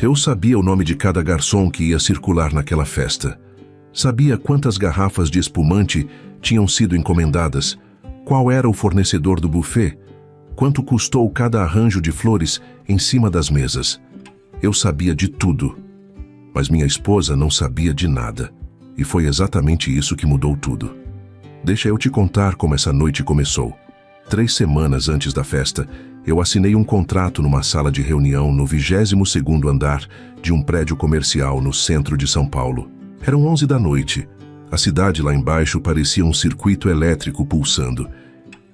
Eu sabia o nome de cada garçom que ia circular naquela festa. Sabia quantas garrafas de espumante tinham sido encomendadas, qual era o fornecedor do buffet, quanto custou cada arranjo de flores em cima das mesas. Eu sabia de tudo, mas minha esposa não sabia de nada, e foi exatamente isso que mudou tudo. Deixa eu te contar como essa noite começou. 3 semanas antes da festa, eu assinei um contrato numa sala de reunião no 22º andar de um prédio comercial no centro de São Paulo. Eram 11 da noite. A cidade lá embaixo parecia um circuito elétrico pulsando.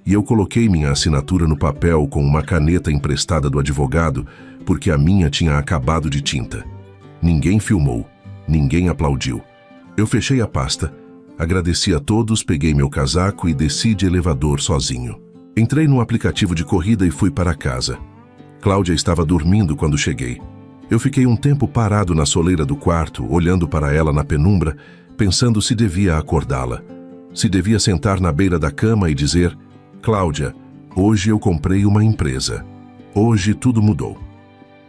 E eu coloquei minha assinatura no papel com uma caneta emprestada do advogado, porque a minha tinha acabado de tinta. Ninguém filmou, ninguém aplaudiu. Eu fechei a pasta, agradeci a todos, peguei meu casaco e desci de elevador sozinho. Entrei no aplicativo de corrida e fui para casa. Cláudia estava dormindo quando cheguei. Eu fiquei um tempo parado na soleira do quarto, olhando para ela na penumbra, pensando se devia acordá-la. Se devia sentar na beira da cama e dizer: Cláudia, hoje eu comprei uma empresa. Hoje tudo mudou.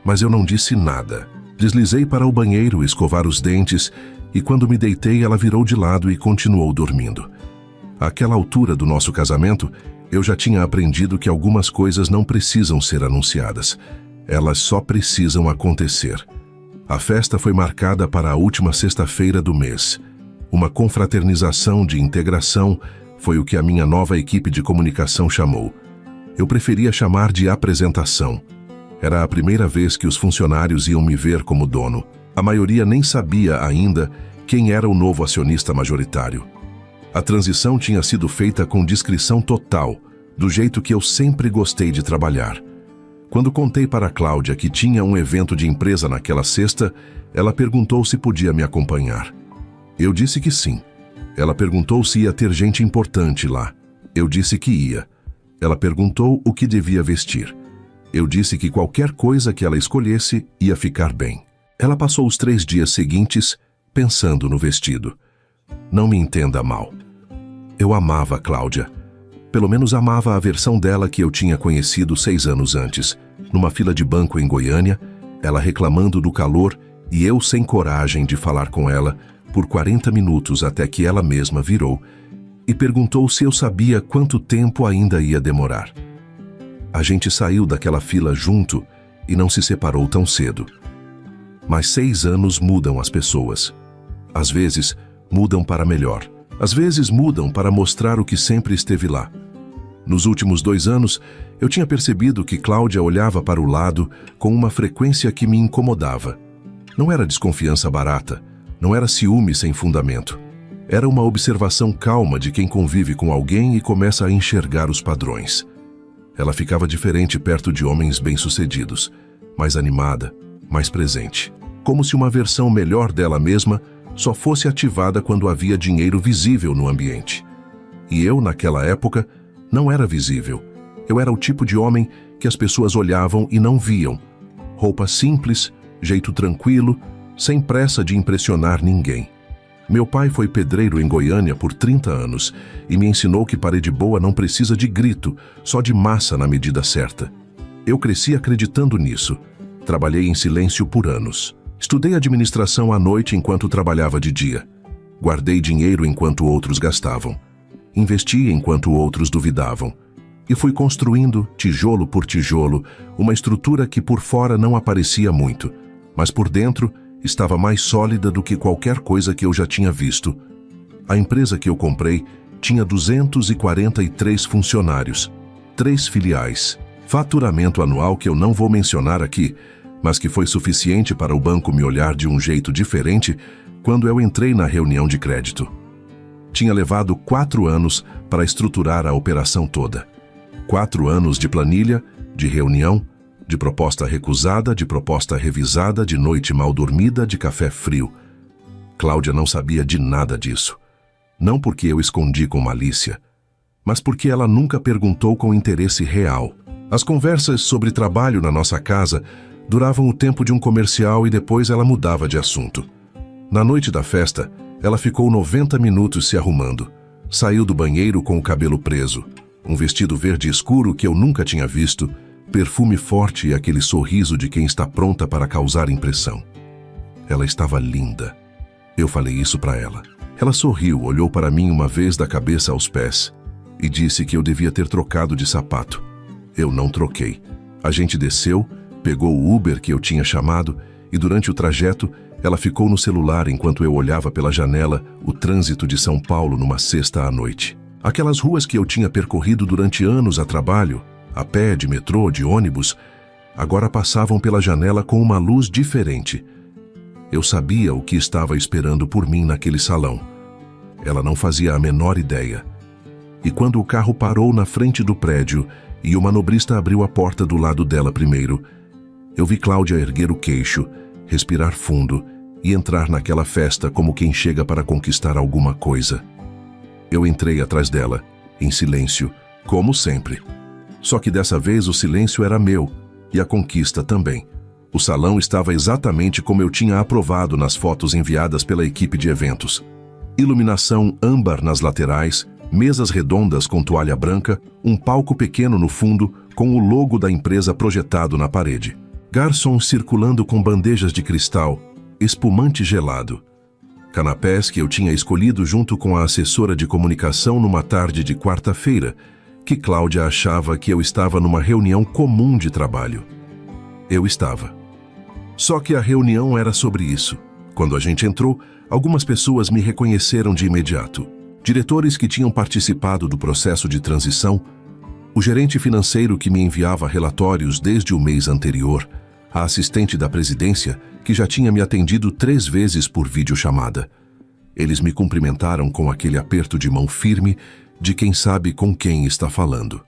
Mas eu não disse nada. Deslizei para o banheiro escovar os dentes e quando me deitei ela virou de lado e continuou dormindo. Àquela altura do nosso casamento, eu já tinha aprendido que algumas coisas não precisam ser anunciadas. Elas só precisam acontecer. A festa foi marcada para a última sexta-feira do mês. Uma confraternização de integração foi o que a minha nova equipe de comunicação chamou. Eu preferia chamar de apresentação. Era a primeira vez que os funcionários iam me ver como dono. A maioria nem sabia ainda quem era o novo acionista majoritário. A transição tinha sido feita com discrição total, do jeito que eu sempre gostei de trabalhar. Quando contei para a Cláudia que tinha um evento de empresa naquela sexta, ela perguntou se podia me acompanhar. Eu disse que sim. Ela perguntou se ia ter gente importante lá. Eu disse que ia. Ela perguntou o que devia vestir. Eu disse que qualquer coisa que ela escolhesse ia ficar bem. Ela passou os 3 dias seguintes pensando no vestido. Não me entenda mal. Eu amava a Cláudia. Pelo menos amava a versão dela que eu tinha conhecido 6 anos antes, numa fila de banco em Goiânia, ela reclamando do calor e eu sem coragem de falar com ela por 40 minutos até que ela mesma virou e perguntou se eu sabia quanto tempo ainda ia demorar. A gente saiu daquela fila junto e não se separou tão cedo. Mas 6 anos mudam as pessoas. Às vezes, mudam para melhor. Às vezes mudam para mostrar o que sempre esteve lá. Nos últimos 2 anos, eu tinha percebido que Cláudia olhava para o lado com uma frequência que me incomodava. Não era desconfiança barata, não era ciúme sem fundamento. Era uma observação calma de quem convive com alguém e começa a enxergar os padrões. Ela ficava diferente perto de homens bem-sucedidos, mais animada, mais presente. Como se uma versão melhor dela mesma só fosse ativada quando havia dinheiro visível no ambiente. E eu, naquela época, não era visível. Eu era o tipo de homem que as pessoas olhavam e não viam. Roupa simples, jeito tranquilo, sem pressa de impressionar ninguém. Meu pai foi pedreiro em Goiânia por 30 anos e me ensinou que parede boa não precisa de grito, só de massa na medida certa. Eu cresci acreditando nisso. Trabalhei em silêncio por anos. Estudei administração à noite enquanto trabalhava de dia. Guardei dinheiro enquanto outros gastavam. Investi enquanto outros duvidavam. E fui construindo, tijolo por tijolo, uma estrutura que por fora não aparecia muito, mas por dentro estava mais sólida do que qualquer coisa que eu já tinha visto. A empresa que eu comprei tinha 243 funcionários, 3 filiais, faturamento anual que eu não vou mencionar aqui, mas que foi suficiente para o banco me olhar de um jeito diferente quando eu entrei na reunião de crédito. Tinha levado 4 anos para estruturar a operação toda. 4 anos de planilha, de reunião, de proposta recusada, de proposta revisada, de noite mal dormida, de café frio. Cláudia não sabia de nada disso. Não porque eu escondi com malícia, mas porque ela nunca perguntou com interesse real. As conversas sobre trabalho na nossa casa duravam o tempo de um comercial e depois ela mudava de assunto. Na noite da festa, ela ficou 90 minutos se arrumando. Saiu do banheiro com o cabelo preso, um vestido verde escuro que eu nunca tinha visto, perfume forte e aquele sorriso de quem está pronta para causar impressão. Ela estava linda. Eu falei isso para ela. Ela sorriu, olhou para mim uma vez da cabeça aos pés e disse que eu devia ter trocado de sapato. Eu não troquei. A gente desceu, pegou o Uber que eu tinha chamado e durante o trajeto ela ficou no celular enquanto eu olhava pela janela o trânsito de São Paulo numa sexta à noite. Aquelas ruas que eu tinha percorrido durante anos a trabalho, a pé, de metrô, de ônibus, agora passavam pela janela com uma luz diferente. Eu sabia o que estava esperando por mim naquele salão. Ela não fazia a menor ideia. E quando o carro parou na frente do prédio e o manobrista abriu a porta do lado dela primeiro, eu vi Cláudia erguer o queixo, respirar fundo e entrar naquela festa como quem chega para conquistar alguma coisa. Eu entrei atrás dela, em silêncio, como sempre. Só que dessa vez o silêncio era meu e a conquista também. O salão estava exatamente como eu tinha aprovado nas fotos enviadas pela equipe de eventos. Iluminação âmbar nas laterais, mesas redondas com toalha branca, um palco pequeno no fundo com o logo da empresa projetado na parede. Garçons circulando com bandejas de cristal, espumante gelado. Canapés que eu tinha escolhido junto com a assessora de comunicação numa tarde de quarta-feira, que Cláudia achava que eu estava numa reunião comum de trabalho. Eu estava. Só que a reunião era sobre isso. Quando a gente entrou, algumas pessoas me reconheceram de imediato. Diretores que tinham participado do processo de transição, o gerente financeiro que me enviava relatórios desde o mês anterior, a assistente da presidência que já tinha me atendido 3 vezes por videochamada. Eles me cumprimentaram com aquele aperto de mão firme de quem sabe com quem está falando.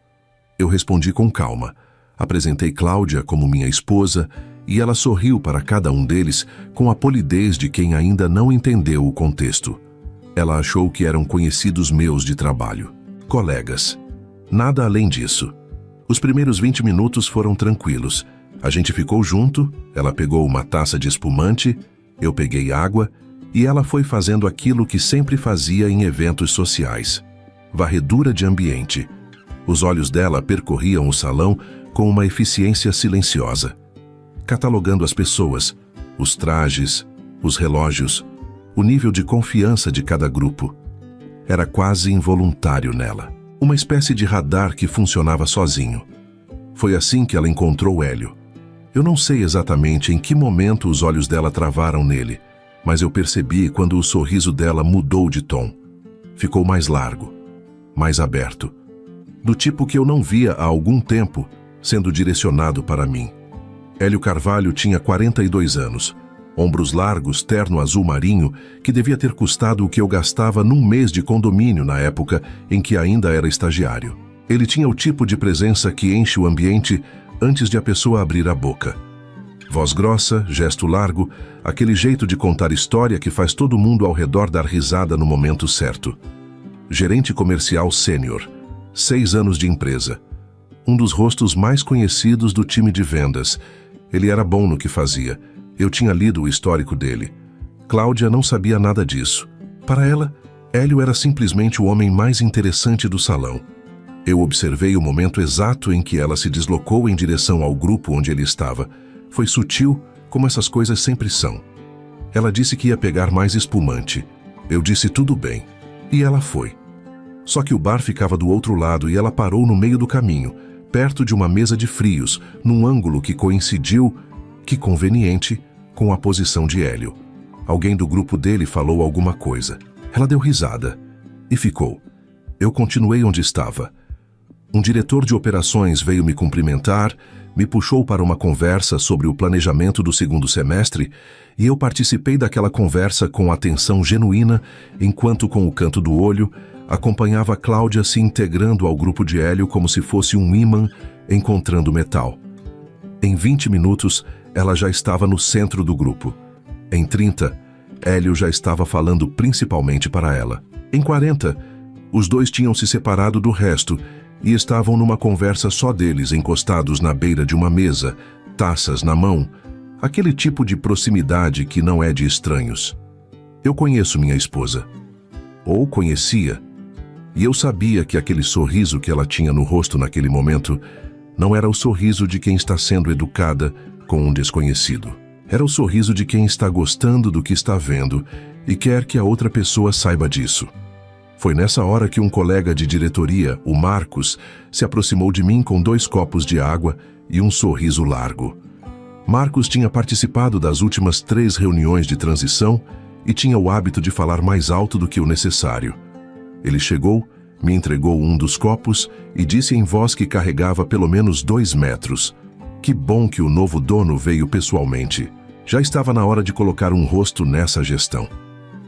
Eu respondi com calma. Apresentei Cláudia como minha esposa e ela sorriu para cada um deles com a polidez de quem ainda não entendeu o contexto. Ela achou que eram conhecidos meus de trabalho, colegas. Nada além disso. Os primeiros 20 minutos foram tranquilos. A gente ficou junto, ela pegou uma taça de espumante, eu peguei água e ela foi fazendo aquilo que sempre fazia em eventos sociais. Varredura de ambiente. Os olhos dela percorriam o salão com uma eficiência silenciosa, catalogando as pessoas, os trajes, os relógios, o nível de confiança de cada grupo. Era quase involuntário nela. Uma espécie de radar que funcionava sozinho. Foi assim que ela encontrou Hélio. Eu não sei exatamente em que momento os olhos dela travaram nele, mas eu percebi quando o sorriso dela mudou de tom. Ficou mais largo, mais aberto, do tipo que eu não via há algum tempo, sendo direcionado para mim. Hélio Carvalho tinha 42 anos, ombros largos, terno azul marinho, que devia ter custado o que eu gastava num mês de condomínio na época em que ainda era estagiário. Ele tinha o tipo de presença que enche o ambiente antes de a pessoa abrir a boca. Voz grossa, gesto largo, aquele jeito de contar história que faz todo mundo ao redor dar risada no momento certo. Gerente comercial sênior, 6 anos de empresa. Um dos rostos mais conhecidos do time de vendas. Ele era bom no que fazia. Eu tinha lido o histórico dele. Cláudia não sabia nada disso. Para ela, Hélio era simplesmente o homem mais interessante do salão. Eu observei o momento exato em que ela se deslocou em direção ao grupo onde ele estava. Foi sutil, como essas coisas sempre são. Ela disse que ia pegar mais espumante. Eu disse tudo bem. E ela foi. Só que o bar ficava do outro lado e ela parou no meio do caminho, perto de uma mesa de frios, num ângulo que coincidiu, que conveniente, com a posição de Hélio. Alguém do grupo dele falou alguma coisa. Ela deu risada. E ficou. Eu continuei onde estava. Um diretor de operações veio me cumprimentar, me puxou para uma conversa sobre o planejamento do 2º semestre e eu participei daquela conversa com atenção genuína, enquanto com o canto do olho acompanhava Cláudia se integrando ao grupo de Hélio como se fosse um ímã encontrando metal. Em 20 minutos, ela já estava no centro do grupo. Em 30, Hélio já estava falando principalmente para ela. Em 40, os dois tinham se separado do resto e estavam numa conversa só deles, encostados na beira de uma mesa, taças na mão, aquele tipo de proximidade que não é de estranhos. Eu conheço minha esposa. Ou conhecia. E eu sabia que aquele sorriso que ela tinha no rosto naquele momento Não era o sorriso de quem está sendo educada com um desconhecido. Era o sorriso de quem está gostando do que está vendo e quer que a outra pessoa saiba disso. Foi nessa hora que um colega de diretoria, o Marcos, se aproximou de mim com 2 copos de água e um sorriso largo. Marcos tinha participado das últimas 3 reuniões de transição e tinha o hábito de falar mais alto do que o necessário. Ele chegou, me entregou um dos copos e disse em voz que carregava pelo menos 2 metros. Que bom que o novo dono veio pessoalmente. Já estava na hora de colocar um rosto nessa gestão.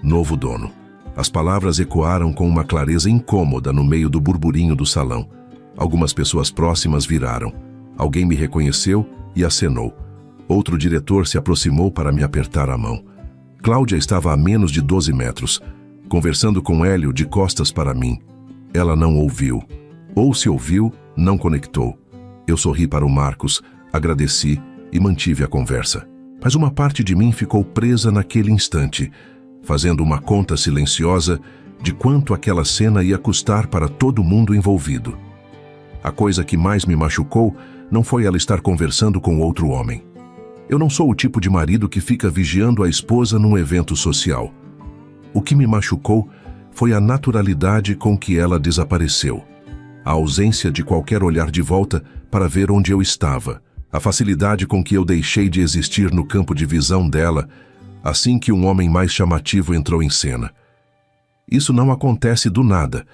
Novo dono. As palavras ecoaram com uma clareza incômoda no meio do burburinho do salão. Algumas pessoas próximas viraram. Alguém me reconheceu e acenou. Outro diretor se aproximou para me apertar a mão. Cláudia estava a menos de 12 metros, conversando com Hélio de costas para mim. Ela não ouviu. Ou se ouviu, não conectou. Eu sorri para o Marcos, agradeci e mantive a conversa. Mas uma parte de mim ficou presa naquele instante, fazendo uma conta silenciosa de quanto aquela cena ia custar para todo mundo envolvido. A coisa que mais me machucou não foi ela estar conversando com outro homem. Eu não sou o tipo de marido que fica vigiando a esposa num evento social. O que me machucou foi a naturalidade com que ela desapareceu. A ausência de qualquer olhar de volta para ver onde eu estava. A facilidade com que eu deixei de existir no campo de visão dela assim que um homem mais chamativo entrou em cena. Isso não acontece do nada.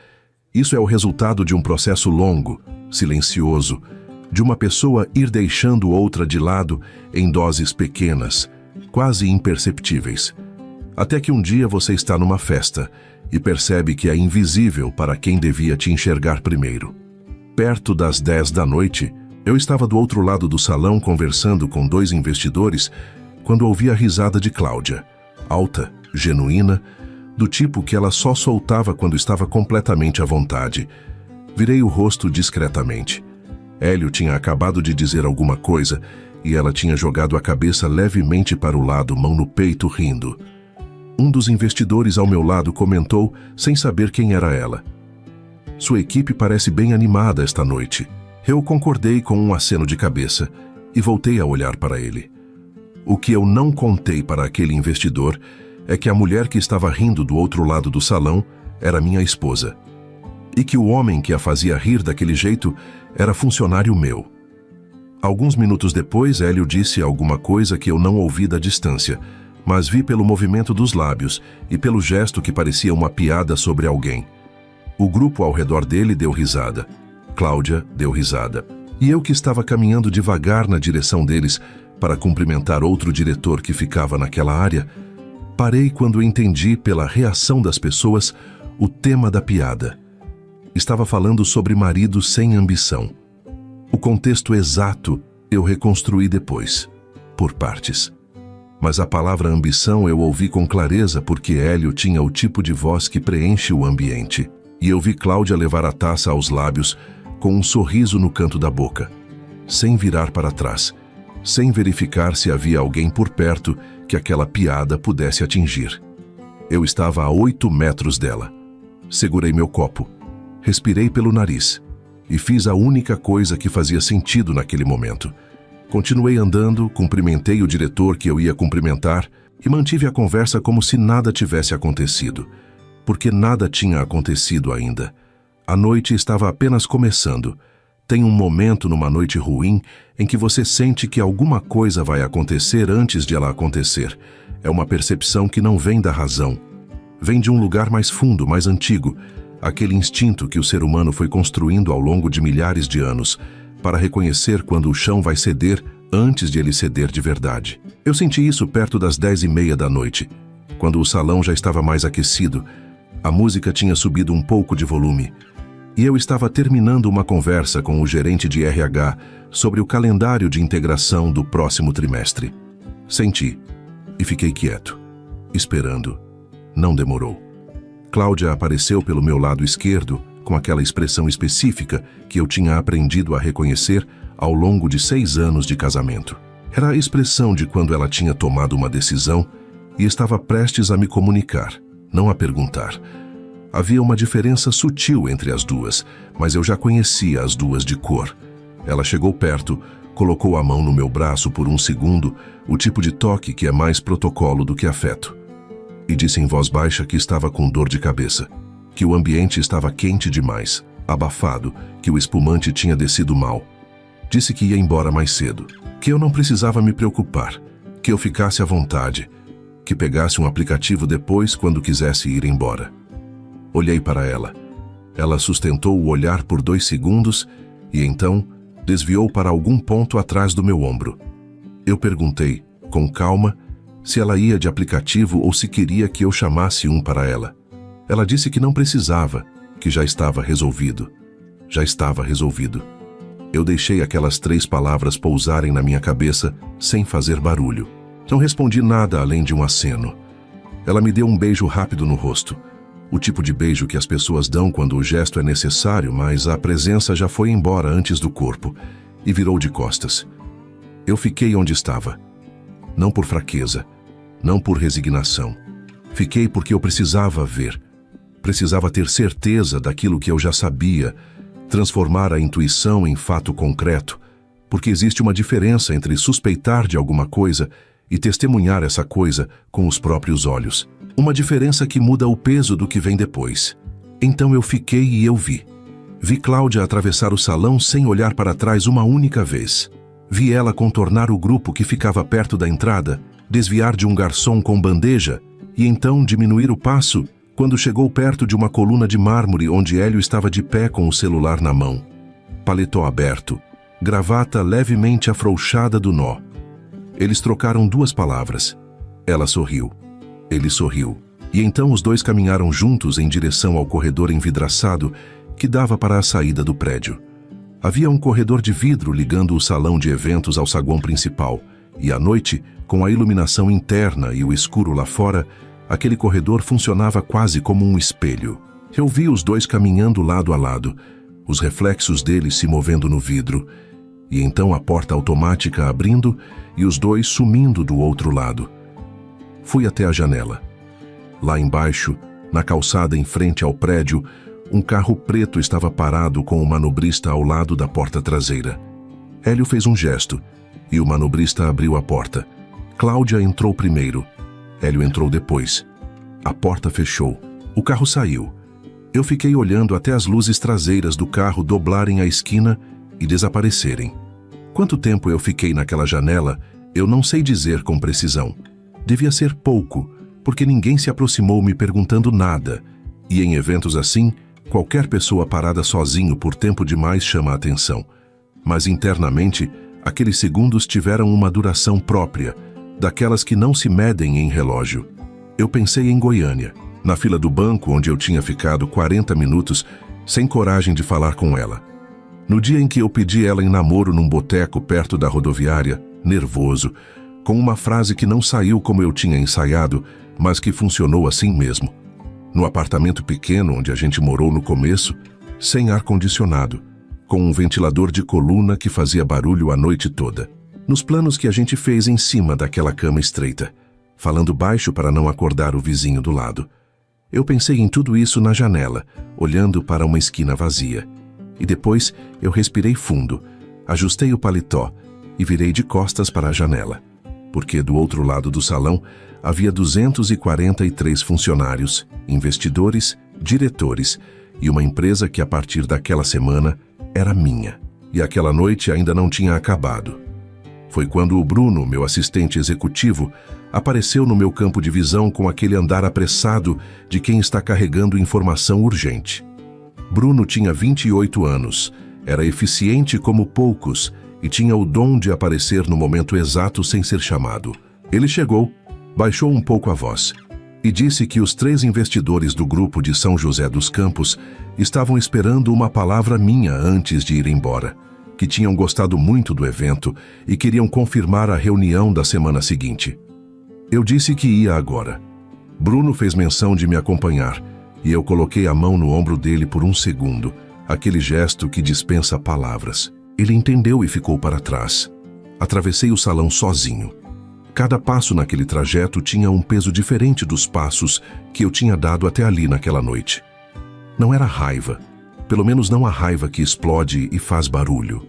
Isso é o resultado de um processo longo, silencioso, de uma pessoa ir deixando outra de lado em doses pequenas, quase imperceptíveis. Até que um dia você está numa festa e percebe que é invisível para quem devia te enxergar primeiro. Perto das 10 da noite, eu estava do outro lado do salão conversando com 2 investidores quando ouvi a risada de Cláudia, alta, genuína, do tipo que ela só soltava quando estava completamente à vontade. Virei o rosto discretamente. Hélio tinha acabado de dizer alguma coisa e ela tinha jogado a cabeça levemente para o lado, mão no peito, rindo. Um dos investidores ao meu lado comentou, sem saber quem era ela. Sua equipe parece bem animada esta noite. Eu concordei com um aceno de cabeça e voltei a olhar para ele. O que eu não contei para aquele investidor é que a mulher que estava rindo do outro lado do salão era minha esposa. E que o homem que a fazia rir daquele jeito era funcionário meu. Alguns minutos depois, Hélio disse alguma coisa que eu não ouvi da distância, mas vi pelo movimento dos lábios e pelo gesto que parecia uma piada sobre alguém. O grupo ao redor dele deu risada. Cláudia deu risada. E eu que estava caminhando devagar na direção deles para cumprimentar outro diretor que ficava naquela área, parei quando entendi pela reação das pessoas o tema da piada. Estava falando sobre marido sem ambição. O contexto exato eu reconstruí depois, por partes. Mas a palavra ambição eu ouvi com clareza porque Hélio tinha o tipo de voz que preenche o ambiente. E eu vi Cláudia levar a taça aos lábios com um sorriso no canto da boca, sem virar para trás, sem verificar se havia alguém por perto que aquela piada pudesse atingir. Eu estava a 8 metros dela. Segurei meu copo, respirei pelo nariz e fiz a única coisa que fazia sentido naquele momento. Continuei andando, cumprimentei o diretor que eu ia cumprimentar e mantive a conversa como se nada tivesse acontecido, porque nada tinha acontecido ainda. A noite estava apenas começando. Tem um momento numa noite ruim em que você sente que alguma coisa vai acontecer antes de ela acontecer. É uma percepção que não vem da razão. Vem de um lugar mais fundo, mais antigo, aquele instinto que o ser humano foi construindo ao longo de milhares de anos, para reconhecer quando o chão vai ceder antes de ele ceder de verdade. Eu senti isso perto das 10h30 da noite, quando o salão já estava mais aquecido, a música tinha subido um pouco de volume, e eu estava terminando uma conversa com o gerente de RH sobre o calendário de integração do próximo trimestre. Senti e fiquei quieto, esperando. Não demorou. Cláudia apareceu pelo meu lado esquerdo com aquela expressão específica que eu tinha aprendido a reconhecer ao longo de 6 anos de casamento. Era a expressão de quando ela tinha tomado uma decisão e estava prestes a me comunicar, não a perguntar. Havia uma diferença sutil entre as duas, mas eu já conhecia as duas de cor. Ela chegou perto, colocou a mão no meu braço por um segundo, o tipo de toque que é mais protocolo do que afeto. E disse em voz baixa que estava com dor de cabeça, que o ambiente estava quente demais, abafado, que o espumante tinha descido mal. Disse que ia embora mais cedo, que eu não precisava me preocupar, que eu ficasse à vontade, que pegasse um aplicativo depois quando quisesse ir embora. Olhei para ela. Ela sustentou o olhar por 2 segundos e então desviou para algum ponto atrás do meu ombro. Eu perguntei, com calma, se ela ia de aplicativo ou se queria que eu chamasse um para ela. Ela disse que não precisava, que já estava resolvido. Já estava resolvido. Eu deixei aquelas 3 palavras pousarem na minha cabeça sem fazer barulho. Não respondi nada além de um aceno. Ela me deu um beijo rápido no rosto. O tipo de beijo que as pessoas dão quando o gesto é necessário, mas a presença já foi embora antes do corpo, e virou de costas. Eu fiquei onde estava. Não por fraqueza, não por resignação. Fiquei porque eu precisava ver. Precisava ter certeza daquilo que eu já sabia, transformar a intuição em fato concreto, porque existe uma diferença entre suspeitar de alguma coisa e testemunhar essa coisa com os próprios olhos. Uma diferença que muda o peso do que vem depois. Então eu fiquei e eu vi. Vi Cláudia atravessar o salão sem olhar para trás uma única vez. Vi ela contornar o grupo que ficava perto da entrada, desviar de um garçom com bandeja e então diminuir o passo quando chegou perto de uma coluna de mármore onde Hélio estava de pé com o celular na mão. Paletó aberto, gravata levemente afrouxada do nó. Eles trocaram 2 palavras. Ela sorriu. Ele sorriu. E então os 2 caminharam juntos em direção ao corredor envidraçado que dava para a saída do prédio. Havia um corredor de vidro ligando o salão de eventos ao saguão principal, e à noite, com a iluminação interna e o escuro lá fora, aquele corredor funcionava quase como um espelho. Eu vi os 2 caminhando lado a lado, os reflexos deles se movendo no vidro, e então a porta automática abrindo e os 2 sumindo do outro lado. Fui até a janela. Lá embaixo, na calçada em frente ao prédio, um carro preto estava parado com o manobrista ao lado da porta traseira. Hélio fez um gesto, e o manobrista abriu a porta. Cláudia entrou primeiro. Hélio entrou depois. A porta fechou. O carro saiu. Eu fiquei olhando até as luzes traseiras do carro doblarem a esquina e desaparecerem. Quanto tempo eu fiquei naquela janela, eu não sei dizer com precisão. Devia ser pouco, porque ninguém se aproximou me perguntando nada, e em eventos assim, qualquer pessoa parada sozinho por tempo demais chama a atenção. Mas internamente, aqueles segundos tiveram uma duração própria, daquelas que não se medem em relógio. Eu pensei em Goiânia, na fila do banco onde eu tinha ficado 40 minutos, sem coragem de falar com ela. No dia em que eu pedi ela em namoro num boteco perto da rodoviária, nervoso, com uma frase que não saiu como eu tinha ensaiado, mas que funcionou assim mesmo. No apartamento pequeno onde a gente morou no começo, sem ar-condicionado, com um ventilador de coluna que fazia barulho a noite toda. Nos planos que a gente fez em cima daquela cama estreita, falando baixo para não acordar o vizinho do lado. Eu pensei em tudo isso na janela, olhando para uma esquina vazia. E depois eu respirei fundo, ajustei o paletó e virei de costas para a janela, porque do outro lado do salão havia 243 funcionários, investidores, diretores e uma empresa que a partir daquela semana era minha. E aquela noite ainda não tinha acabado. Foi quando o Bruno, meu assistente executivo, apareceu no meu campo de visão com aquele andar apressado de quem está carregando informação urgente. Bruno tinha 28 anos, era eficiente como poucos e tinha o dom de aparecer no momento exato sem ser chamado. Ele chegou, baixou um pouco a voz e disse que os 3 investidores do grupo de São José dos Campos estavam esperando uma palavra minha antes de ir embora, que tinham gostado muito do evento e queriam confirmar a reunião da semana seguinte. Eu disse que ia agora. Bruno fez menção de me acompanhar e eu coloquei a mão no ombro dele por um segundo, aquele gesto que dispensa palavras. Ele entendeu e ficou para trás. Atravessei o salão sozinho. Cada passo naquele trajeto tinha um peso diferente dos passos que eu tinha dado até ali naquela noite. Não era raiva, pelo menos não a raiva que explode e faz barulho.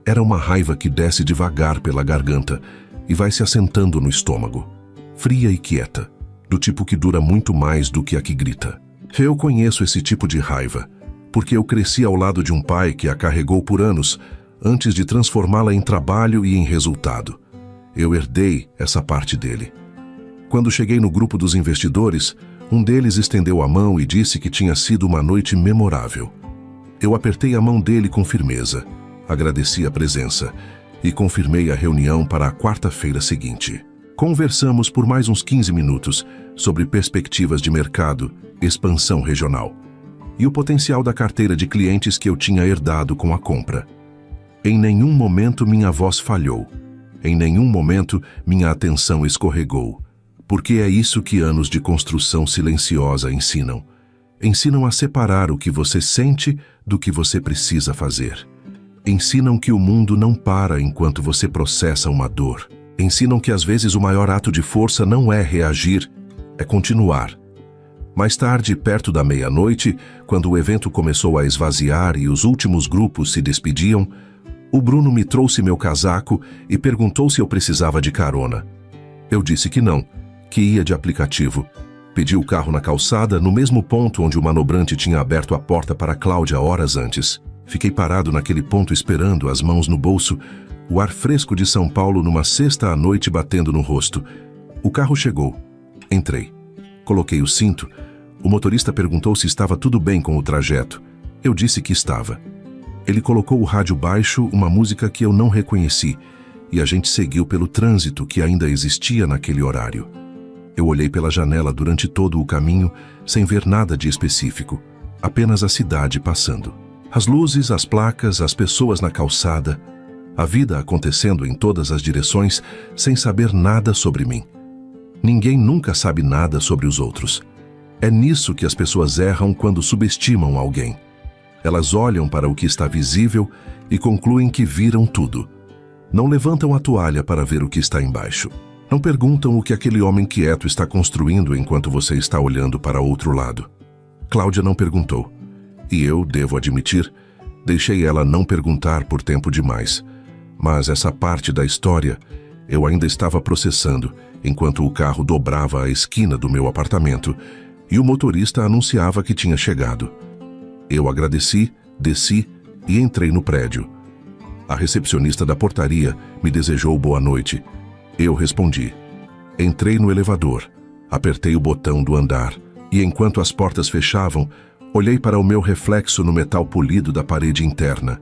Era uma raiva que desce devagar pela garganta e vai se assentando no estômago, fria e quieta, do tipo que dura muito mais do que a que grita. Eu conheço esse tipo de raiva, porque eu cresci ao lado de um pai que a carregou por anos, antes de transformá-la em trabalho e em resultado. Eu herdei essa parte dele. Quando cheguei no grupo dos investidores, um deles estendeu a mão e disse que tinha sido uma noite memorável. Eu apertei a mão dele com firmeza, agradeci a presença e confirmei a reunião para a quarta-feira seguinte. Conversamos por mais uns 15 minutos sobre perspectivas de mercado, expansão regional e o potencial da carteira de clientes que eu tinha herdado com a compra. Em nenhum momento minha voz falhou. Em nenhum momento minha atenção escorregou. Porque é isso que anos de construção silenciosa ensinam. Ensinam a separar o que você sente do que você precisa fazer. Ensinam que o mundo não para enquanto você processa uma dor. Ensinam que às vezes o maior ato de força não é reagir, é continuar. Mais tarde, perto da meia-noite, quando o evento começou a esvaziar e os últimos grupos se despediam, o Bruno me trouxe meu casaco e perguntou se eu precisava de carona. Eu disse que não, que ia de aplicativo. Pedi o carro na calçada, no mesmo ponto onde o manobrante tinha aberto a porta para Cláudia horas antes. Fiquei parado naquele ponto esperando, as mãos no bolso, o ar fresco de São Paulo numa sexta à noite batendo no rosto. O carro chegou. Entrei. Coloquei o cinto. O motorista perguntou se estava tudo bem com o trajeto. Eu disse que estava. Ele colocou o rádio baixo, uma música que eu não reconheci, e a gente seguiu pelo trânsito que ainda existia naquele horário. Eu olhei pela janela durante todo o caminho, sem ver nada de específico, apenas a cidade passando. As luzes, as placas, as pessoas na calçada, a vida acontecendo em todas as direções, sem saber nada sobre mim. Ninguém nunca sabe nada sobre os outros. É nisso que as pessoas erram quando subestimam alguém. Elas olham para o que está visível e concluem que viram tudo. Não levantam a toalha para ver o que está embaixo. Não perguntam o que aquele homem quieto está construindo enquanto você está olhando para outro lado. Cláudia não perguntou. E eu, devo admitir, deixei ela não perguntar por tempo demais. Mas essa parte da história eu ainda estava processando, enquanto o carro dobrava a esquina do meu apartamento e o motorista anunciava que tinha chegado. Eu agradeci, desci e entrei no prédio. A recepcionista da portaria me desejou boa noite. Eu respondi. Entrei no elevador, apertei o botão do andar e, enquanto as portas fechavam, olhei para o meu reflexo no metal polido da parede interna.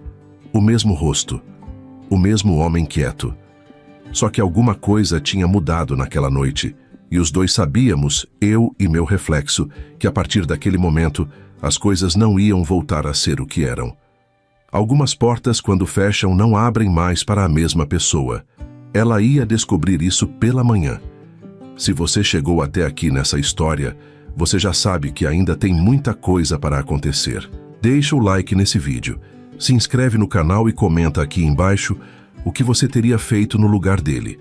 O mesmo rosto, o mesmo homem quieto. Só que alguma coisa tinha mudado naquela noite, e os dois sabíamos, eu e meu reflexo, que a partir daquele momento as coisas não iam voltar a ser o que eram. Algumas portas, quando fecham, não abrem mais para a mesma pessoa. Ela ia descobrir isso pela manhã. Se você chegou até aqui nessa história, você já sabe que ainda tem muita coisa para acontecer. Deixa o like nesse vídeo, se inscreve no canal e comenta aqui embaixo o que você teria feito no lugar dele.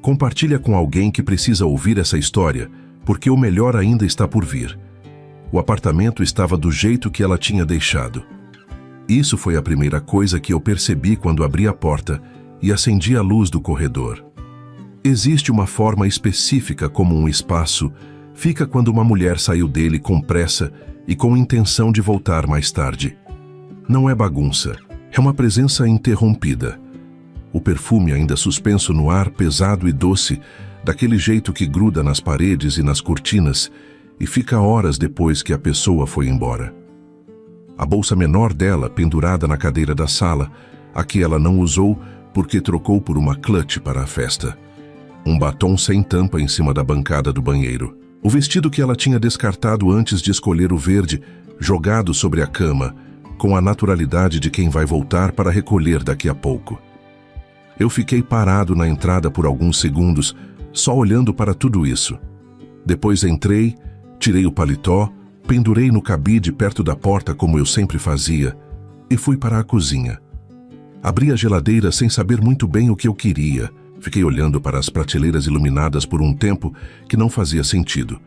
Compartilha com alguém que precisa ouvir essa história, porque o melhor ainda está por vir. O apartamento estava do jeito que ela tinha deixado. Isso foi a primeira coisa que eu percebi quando abri a porta e acendi a luz do corredor. Existe uma forma específica como um espaço fica quando uma mulher saiu dele com pressa e com intenção de voltar mais tarde. Não é bagunça, é uma presença interrompida. O perfume ainda suspenso no ar pesado e doce, daquele jeito que gruda nas paredes e nas cortinas e fica horas depois que a pessoa foi embora. A bolsa menor dela pendurada na cadeira da sala, a que ela não usou porque trocou por uma clutch para a festa. Um batom sem tampa em cima da bancada do banheiro. O vestido que ela tinha descartado antes de escolher o verde, jogado sobre a cama, com a naturalidade de quem vai voltar para recolher daqui a pouco. Eu fiquei parado na entrada por alguns segundos, só olhando para tudo isso. Depois entrei, tirei o paletó, pendurei no cabide perto da porta como eu sempre fazia, e fui para a cozinha. Abri a geladeira sem saber muito bem o que eu queria. Fiquei olhando para as prateleiras iluminadas por um tempo que não fazia sentido.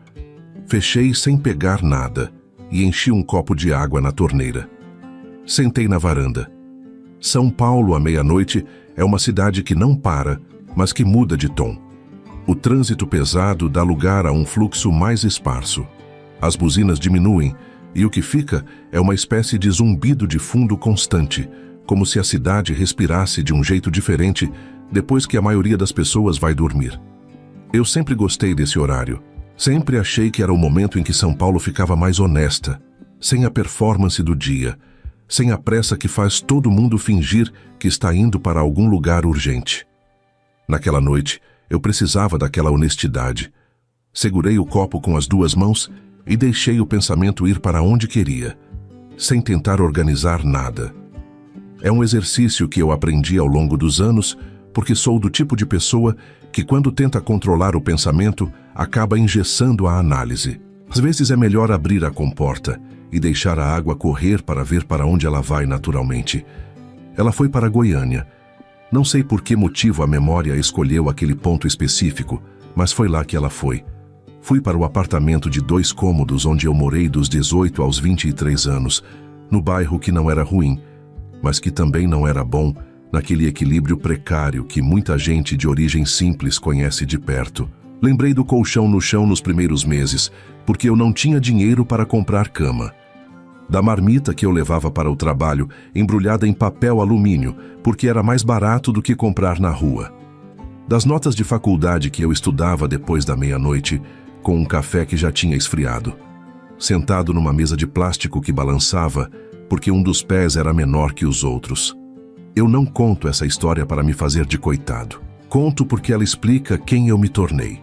Fechei sem pegar nada e enchi um copo de água na torneira. Sentei na varanda. São Paulo, à meia-noite, é uma cidade que não para, mas que muda de tom. O trânsito pesado dá lugar a um fluxo mais esparso. As buzinas diminuem e o que fica é uma espécie de zumbido de fundo constante, como se a cidade respirasse de um jeito diferente depois que a maioria das pessoas vai dormir. Eu sempre gostei desse horário. Sempre achei que era o momento em que São Paulo ficava mais honesta, sem a performance do dia, sem a pressa que faz todo mundo fingir que está indo para algum lugar urgente. Naquela noite, eu precisava daquela honestidade. Segurei o copo com as duas mãos e deixei o pensamento ir para onde queria, sem tentar organizar nada. É um exercício que eu aprendi ao longo dos anos, porque sou do tipo de pessoa que, quando tenta controlar o pensamento, acaba engessando a análise. Às vezes é melhor abrir a comporta e deixar a água correr para ver para onde ela vai naturalmente. Ela foi para Goiânia. Não sei por que motivo a memória escolheu aquele ponto específico, mas foi lá que ela foi. Fui para o apartamento de 2 cômodos onde eu morei dos 18 aos 23 anos, no bairro que não era ruim, mas que também não era bom, naquele equilíbrio precário que muita gente de origem simples conhece de perto. Lembrei do colchão no chão nos primeiros meses, porque eu não tinha dinheiro para comprar cama. Da marmita que eu levava para o trabalho, embrulhada em papel alumínio, porque era mais barato do que comprar na rua. Das notas de faculdade que eu estudava depois da meia-noite, com um café que já tinha esfriado. Sentado numa mesa de plástico que balançava, porque um dos pés era menor que os outros. Eu não conto essa história para me fazer de coitado. Conto porque ela explica quem eu me tornei.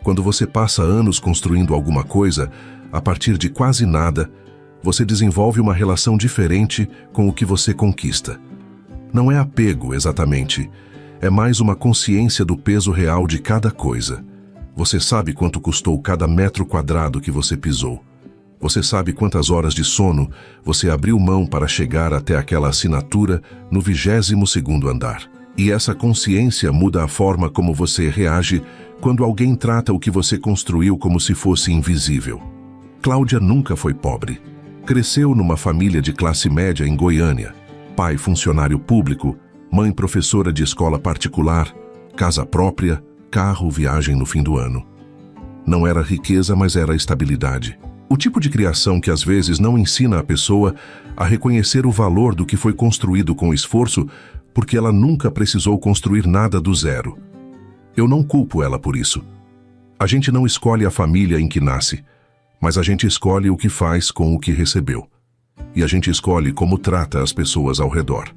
Quando você passa anos construindo alguma coisa, a partir de quase nada, você desenvolve uma relação diferente com o que você conquista. Não é apego, exatamente. É mais uma consciência do peso real de cada coisa. Você sabe quanto custou cada metro quadrado que você pisou. Você sabe quantas horas de sono você abriu mão para chegar até aquela assinatura no 22º andar. E essa consciência muda a forma como você reage quando alguém trata o que você construiu como se fosse invisível. Cláudia nunca foi pobre. Cresceu numa família de classe média em Goiânia. Pai funcionário público, mãe professora de escola particular, casa própria, carro, viagem no fim do ano. Não era riqueza, mas era estabilidade. O tipo de criação que às vezes não ensina a pessoa a reconhecer o valor do que foi construído com esforço, porque ela nunca precisou construir nada do zero. Eu não culpo ela por isso. A gente não escolhe a família em que nasce, mas a gente escolhe o que faz com o que recebeu. E a gente escolhe como trata as pessoas ao redor.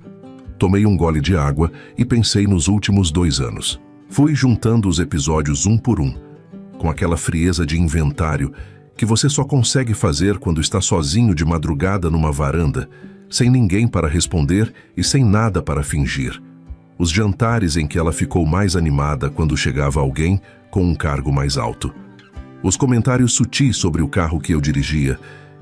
Tomei um gole de água e pensei nos últimos 2 anos. Fui juntando os episódios um por um, com aquela frieza de inventário que você só consegue fazer quando está sozinho de madrugada numa varanda, sem ninguém para responder e sem nada para fingir. Os jantares em que ela ficou mais animada quando chegava alguém com um cargo mais alto. Os comentários sutis sobre o carro que eu dirigia,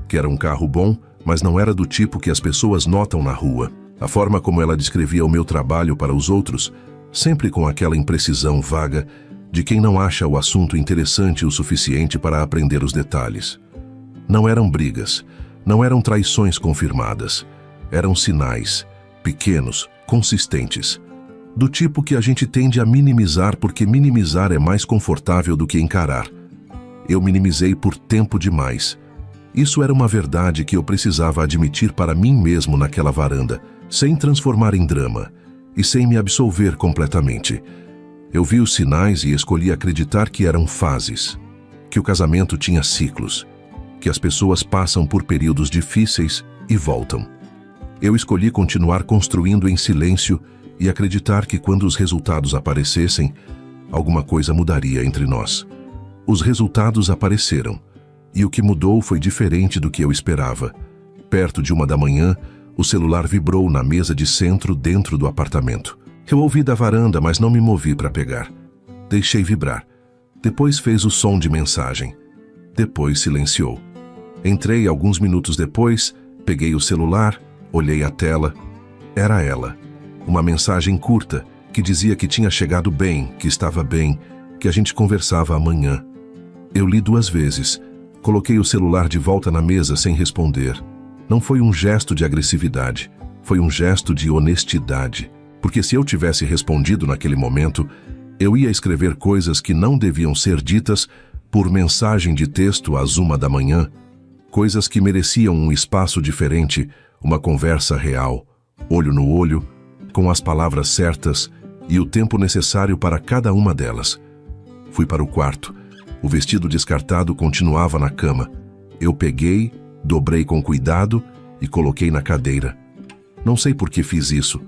que era um carro bom, mas não era do tipo que as pessoas notam na rua. A forma como ela descrevia o meu trabalho para os outros, sempre com aquela imprecisão vaga de quem não acha o assunto interessante o suficiente para aprender os detalhes. Não eram brigas, não eram traições confirmadas. Eram sinais, pequenos, consistentes, do tipo que a gente tende a minimizar porque minimizar é mais confortável do que encarar. Eu minimizei por tempo demais. Isso era uma verdade que eu precisava admitir para mim mesmo naquela varanda, sem transformar em drama e sem me absolver completamente. Eu vi os sinais e escolhi acreditar que eram fases, que o casamento tinha ciclos, que as pessoas passam por períodos difíceis e voltam. Eu escolhi continuar construindo em silêncio e acreditar que quando os resultados aparecessem, alguma coisa mudaria entre nós. Os resultados apareceram, e o que mudou foi diferente do que eu esperava. Perto de 1 da manhã, o celular vibrou na mesa de centro dentro do apartamento. Eu ouvi da varanda, mas não me movi para pegar. Deixei vibrar. Depois fez o som de mensagem. Depois silenciou. Entrei alguns minutos depois, peguei o celular, olhei a tela. Era ela. Uma mensagem curta, que dizia que tinha chegado bem, que estava bem, que a gente conversava amanhã. Eu li 2 vezes. Coloquei o celular de volta na mesa sem responder. Não foi um gesto de agressividade. Foi um gesto de honestidade, porque se eu tivesse respondido naquele momento, eu ia escrever coisas que não deviam ser ditas por mensagem de texto às 1 da manhã, coisas que mereciam um espaço diferente, uma conversa real, olho no olho, com as palavras certas e o tempo necessário para cada uma delas. Fui para o quarto. O vestido descartado continuava na cama. Eu peguei, dobrei com cuidado e coloquei na cadeira. Não sei por que fiz isso.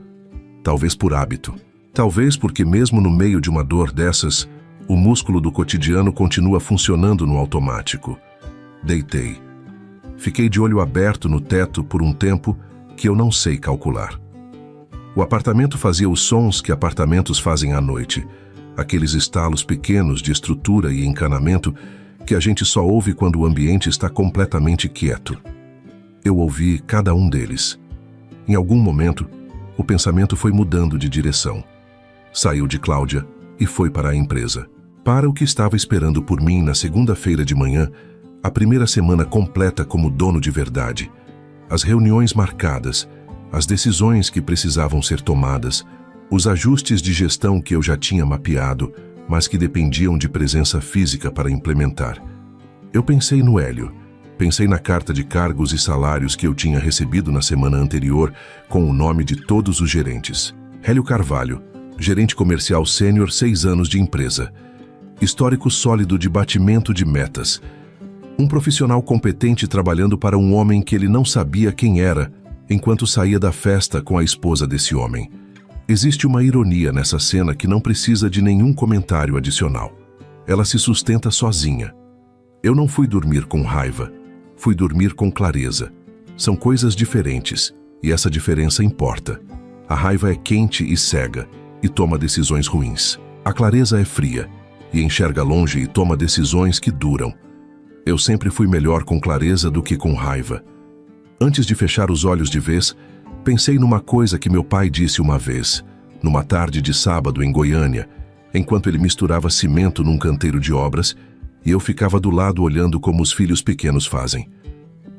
Talvez por hábito. Talvez porque mesmo no meio de uma dor dessas, o músculo do cotidiano continua funcionando no automático. Deitei. Fiquei de olho aberto no teto por um tempo que eu não sei calcular. O apartamento fazia os sons que apartamentos fazem à noite, aqueles estalos pequenos de estrutura e encanamento que a gente só ouve quando o ambiente está completamente quieto. Eu ouvi cada um deles. Em algum momento, o pensamento foi mudando de direção. Saiu de Cláudia e foi para a empresa. Para o que estava esperando por mim na segunda-feira de manhã, a primeira semana completa como dono de verdade. As reuniões marcadas, as decisões que precisavam ser tomadas, os ajustes de gestão que eu já tinha mapeado, mas que dependiam de presença física para implementar. Eu pensei no Hélio, pensei na carta de cargos e salários que eu tinha recebido na semana anterior com o nome de todos os gerentes. Hélio Carvalho, gerente comercial sênior, 6 anos de empresa. Histórico sólido de batimento de metas. Um profissional competente trabalhando para um homem que ele não sabia quem era, enquanto saía da festa com a esposa desse homem. Existe uma ironia nessa cena que não precisa de nenhum comentário adicional. Ela se sustenta sozinha. Eu não fui dormir com raiva, fui dormir com clareza. São coisas diferentes, e essa diferença importa. A raiva é quente e cega, e toma decisões ruins. A clareza é fria, e enxerga longe e toma decisões que duram. Eu sempre fui melhor com clareza do que com raiva. Antes de fechar os olhos de vez, pensei numa coisa que meu pai disse uma vez, numa tarde de sábado em Goiânia, enquanto ele misturava cimento num canteiro de obras, e eu ficava do lado olhando como os filhos pequenos fazem.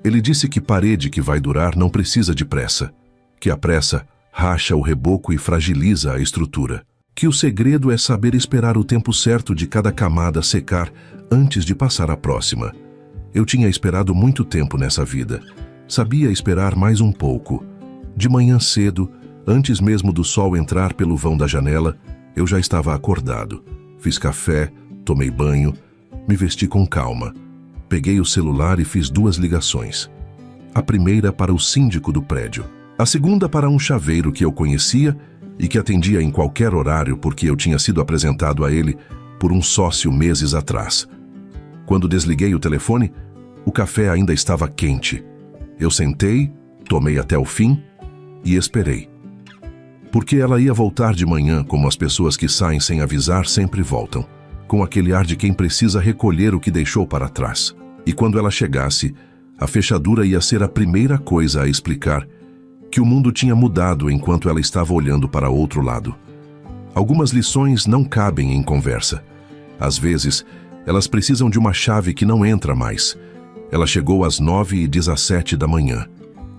Ele disse que parede que vai durar não precisa de pressa, que a pressa racha o reboco e fragiliza a estrutura, que o segredo é saber esperar o tempo certo de cada camada secar antes de passar à próxima. Eu tinha esperado muito tempo nessa vida. Sabia esperar mais um pouco. De manhã cedo, antes mesmo do sol entrar pelo vão da janela, eu já estava acordado. Fiz café, tomei banho, me vesti com calma. Peguei o celular e fiz 2 ligações. A primeira para o síndico do prédio. A segunda para um chaveiro que eu conhecia e que atendia em qualquer horário porque eu tinha sido apresentado a ele por um sócio meses atrás. Quando desliguei o telefone, o café ainda estava quente. Eu sentei, tomei até o fim e esperei. Porque ela ia voltar de manhã, como as pessoas que saem sem avisar sempre voltam, com aquele ar de quem precisa recolher o que deixou para trás. E quando ela chegasse, a fechadura ia ser a primeira coisa a explicar que o mundo tinha mudado enquanto ela estava olhando para outro lado. Algumas lições não cabem em conversa. Às vezes, elas precisam de uma chave que não entra mais. Ela chegou às 9h17 da manhã.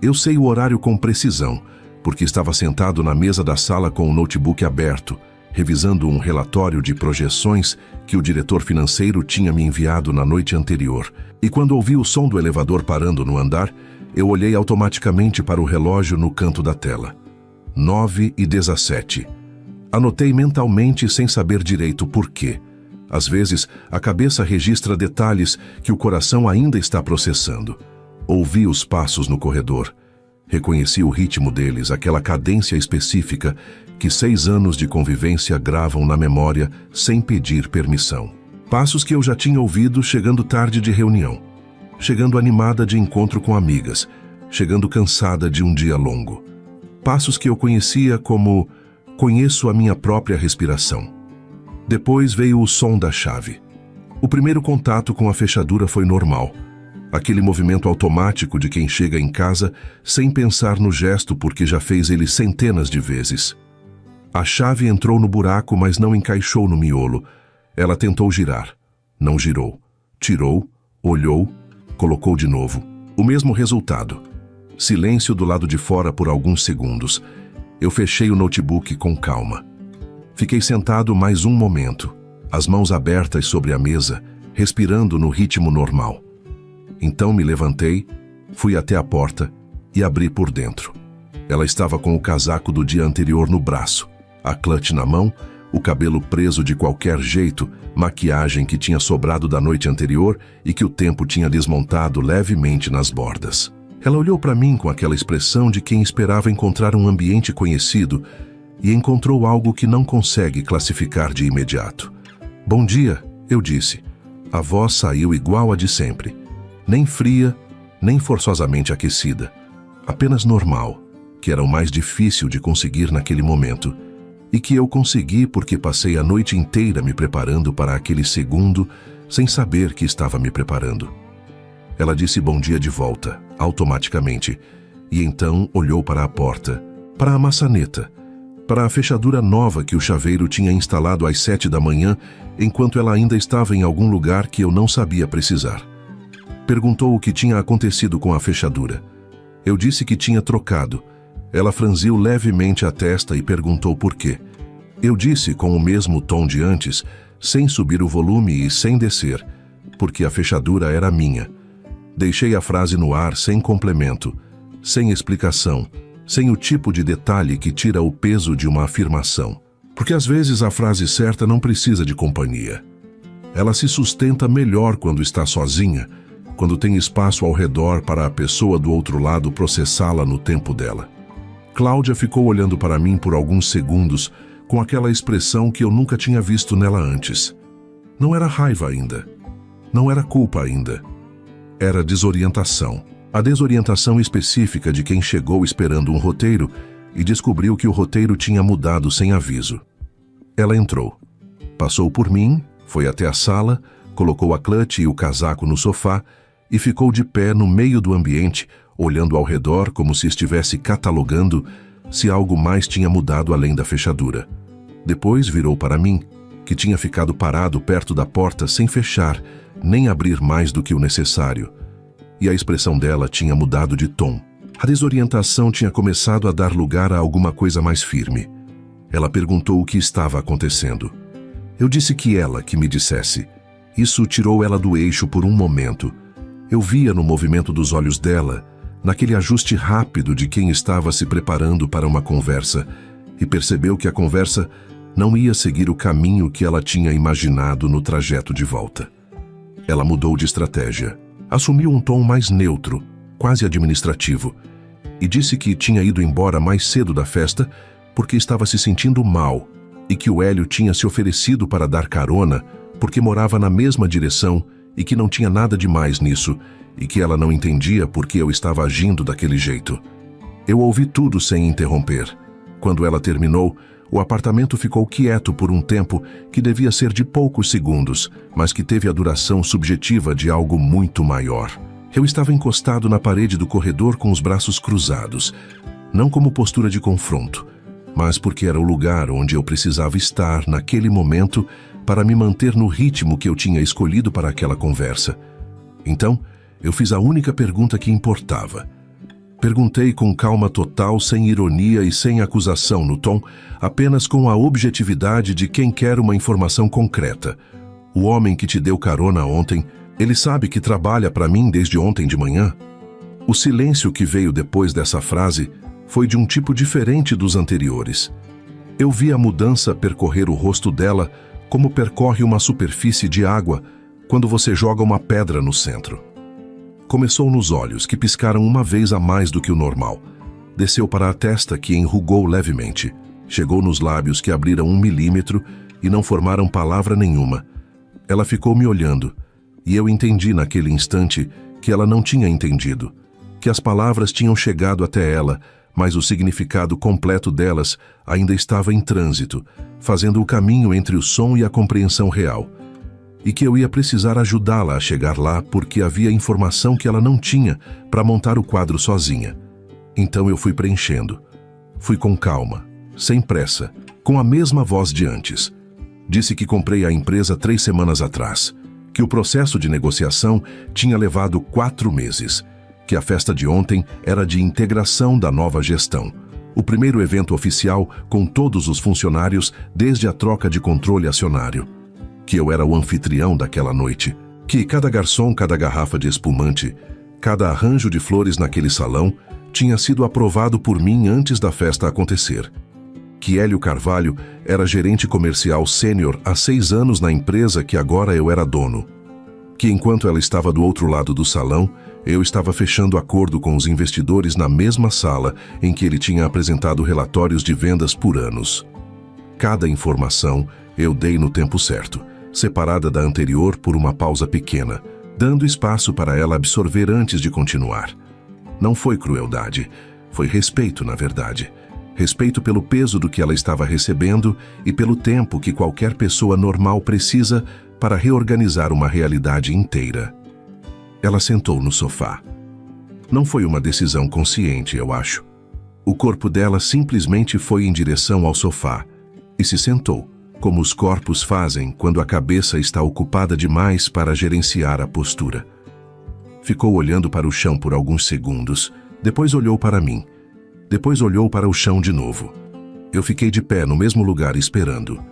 Eu sei o horário com precisão, porque estava sentado na mesa da sala com o notebook aberto, revisando um relatório de projeções que o diretor financeiro tinha me enviado na noite anterior. E quando ouvi o som do elevador parando no andar, eu olhei automaticamente para o relógio no canto da tela. 9h17. Anotei mentalmente sem saber direito por quê. Às vezes, a cabeça registra detalhes que o coração ainda está processando. Ouvi os passos no corredor. Reconheci o ritmo deles, aquela cadência específica que 6 anos de convivência gravam na memória sem pedir permissão. Passos que eu já tinha ouvido chegando tarde de reunião, chegando animada de encontro com amigas, chegando cansada de um dia longo. Passos que eu conhecia como conheço a minha própria respiração. Depois veio o som da chave. O primeiro contato com a fechadura foi normal. Aquele movimento automático de quem chega em casa sem pensar no gesto porque já fez ele centenas de vezes. A chave entrou no buraco, mas não encaixou no miolo. Ela tentou girar. Não girou. Tirou, olhou, colocou de novo. O mesmo resultado. Silêncio do lado de fora por alguns segundos. Eu fechei o notebook com calma. Fiquei sentado mais um momento, as mãos abertas sobre a mesa, respirando no ritmo normal. Então me levantei, fui até a porta e abri por dentro. Ela estava com o casaco do dia anterior no braço, a clutch na mão, o cabelo preso de qualquer jeito, maquiagem que tinha sobrado da noite anterior e que o tempo tinha desmontado levemente nas bordas. Ela olhou para mim com aquela expressão de quem esperava encontrar um ambiente conhecido e encontrou algo que não consegue classificar de imediato. "Bom dia", eu disse. A voz saiu igual a de sempre. Nem fria, nem forçosamente aquecida. Apenas normal, que era o mais difícil de conseguir naquele momento. E que eu consegui porque passei a noite inteira me preparando para aquele segundo, sem saber que estava me preparando. Ela disse bom dia de volta, automaticamente, e então olhou para a porta, para a maçaneta, para a fechadura nova que o chaveiro tinha instalado às 7 da manhã, enquanto ela ainda estava em algum lugar que eu não sabia precisar. Perguntou o que tinha acontecido com a fechadura. Eu disse que tinha trocado. Ela franziu levemente a testa e perguntou por quê. Eu disse com o mesmo tom de antes, sem subir o volume e sem descer, porque a fechadura era minha. Deixei a frase no ar sem complemento, sem explicação, sem o tipo de detalhe que tira o peso de uma afirmação. Porque às vezes a frase certa não precisa de companhia. Ela se sustenta melhor quando está sozinha, quando tem espaço ao redor para a pessoa do outro lado processá-la no tempo dela. Cláudia ficou olhando para mim por alguns segundos, com aquela expressão que eu nunca tinha visto nela antes. Não era raiva ainda. Não era culpa ainda. Era desorientação. A desorientação específica de quem chegou esperando um roteiro e descobriu que o roteiro tinha mudado sem aviso. Ela entrou. Passou por mim, foi até a sala, colocou a clutch e o casaco no sofá e ficou de pé no meio do ambiente, olhando ao redor como se estivesse catalogando se algo mais tinha mudado além da fechadura. Depois virou para mim, que tinha ficado parado perto da porta sem fechar, nem abrir mais do que o necessário. E a expressão dela tinha mudado de tom. A desorientação tinha começado a dar lugar a alguma coisa mais firme. Ela perguntou o que estava acontecendo. Eu disse que ela que me dissesse. Isso tirou ela do eixo por um momento. Eu via no movimento dos olhos dela, naquele ajuste rápido de quem estava se preparando para uma conversa, e percebeu que a conversa não ia seguir o caminho que ela tinha imaginado no trajeto de volta. Ela mudou de estratégia, assumiu um tom mais neutro, quase administrativo, e disse que tinha ido embora mais cedo da festa porque estava se sentindo mal e que o Hélio tinha se oferecido para dar carona porque morava na mesma direção e que não tinha nada de mais nisso, e que ela não entendia por que eu estava agindo daquele jeito. Eu ouvi tudo sem interromper. Quando ela terminou, o apartamento ficou quieto por um tempo que devia ser de poucos segundos, mas que teve a duração subjetiva de algo muito maior. Eu estava encostado na parede do corredor com os braços cruzados, não como postura de confronto, mas porque era o lugar onde eu precisava estar naquele momento para me manter no ritmo que eu tinha escolhido para aquela conversa. Então, eu fiz a única pergunta que importava. Perguntei com calma total, sem ironia e sem acusação no tom, apenas com a objetividade de quem quer uma informação concreta. O homem que te deu carona ontem, ele sabe que trabalha para mim desde ontem de manhã? O silêncio que veio depois dessa frase foi de um tipo diferente dos anteriores. Eu vi a mudança percorrer o rosto dela como percorre uma superfície de água quando você joga uma pedra no centro. Começou nos olhos, que piscaram uma vez a mais do que o normal. Desceu para a testa, que enrugou levemente. Chegou nos lábios, que abriram 1 milímetro e não formaram palavra nenhuma. Ela ficou me olhando, e eu entendi naquele instante que ela não tinha entendido, que as palavras tinham chegado até ela, mas o significado completo delas ainda estava em trânsito, fazendo o caminho entre o som e a compreensão real. E que eu ia precisar ajudá-la a chegar lá porque havia informação que ela não tinha para montar o quadro sozinha. Então eu fui preenchendo. Fui com calma, sem pressa, com a mesma voz de antes. Disse que comprei a empresa 3 semanas atrás, que o processo de negociação tinha levado 4 meses, que a festa de ontem era de integração da nova gestão. O primeiro evento oficial com todos os funcionários desde a troca de controle acionário. Que eu era o anfitrião daquela noite. Que cada garçom, cada garrafa de espumante, cada arranjo de flores naquele salão tinha sido aprovado por mim antes da festa acontecer. Que Hélio Carvalho era gerente comercial sênior há 6 anos na empresa que agora eu era dono. Que enquanto ela estava do outro lado do salão, eu estava fechando acordo com os investidores na mesma sala em que ele tinha apresentado relatórios de vendas por anos. Cada informação eu dei no tempo certo, separada da anterior por uma pausa pequena, dando espaço para ela absorver antes de continuar. Não foi crueldade, foi respeito, na verdade. Respeito pelo peso do que ela estava recebendo e pelo tempo que qualquer pessoa normal precisa para reorganizar uma realidade inteira. Ela sentou no sofá. Não foi uma decisão consciente, eu acho. O corpo dela simplesmente foi em direção ao sofá e se sentou, como os corpos fazem quando a cabeça está ocupada demais para gerenciar a postura. Ficou olhando para o chão por alguns segundos, depois olhou para mim. Depois olhou para o chão de novo. Eu fiquei de pé no mesmo lugar esperando.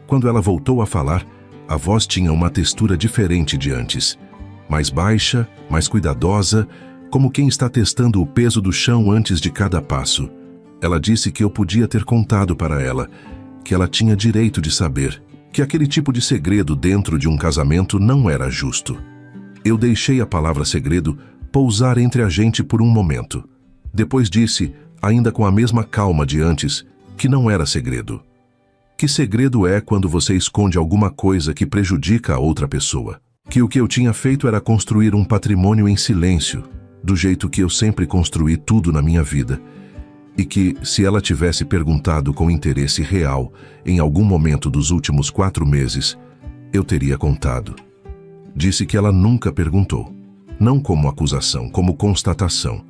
Quando ela voltou a falar, a voz tinha uma textura diferente de antes. Mais baixa, mais cuidadosa, como quem está testando o peso do chão antes de cada passo. Ela disse que eu podia ter contado para ela, que ela tinha direito de saber, que aquele tipo de segredo dentro de um casamento não era justo. Eu deixei a palavra segredo pousar entre a gente por um momento. Depois disse, ainda com a mesma calma de antes, que não era segredo. Que segredo é quando você esconde alguma coisa que prejudica a outra pessoa? Que o que eu tinha feito era construir um patrimônio em silêncio, do jeito que eu sempre construí tudo na minha vida. E que, se ela tivesse perguntado com interesse real, em algum momento dos últimos 4 meses, eu teria contado. Disse que ela nunca perguntou. Não como acusação, como constatação.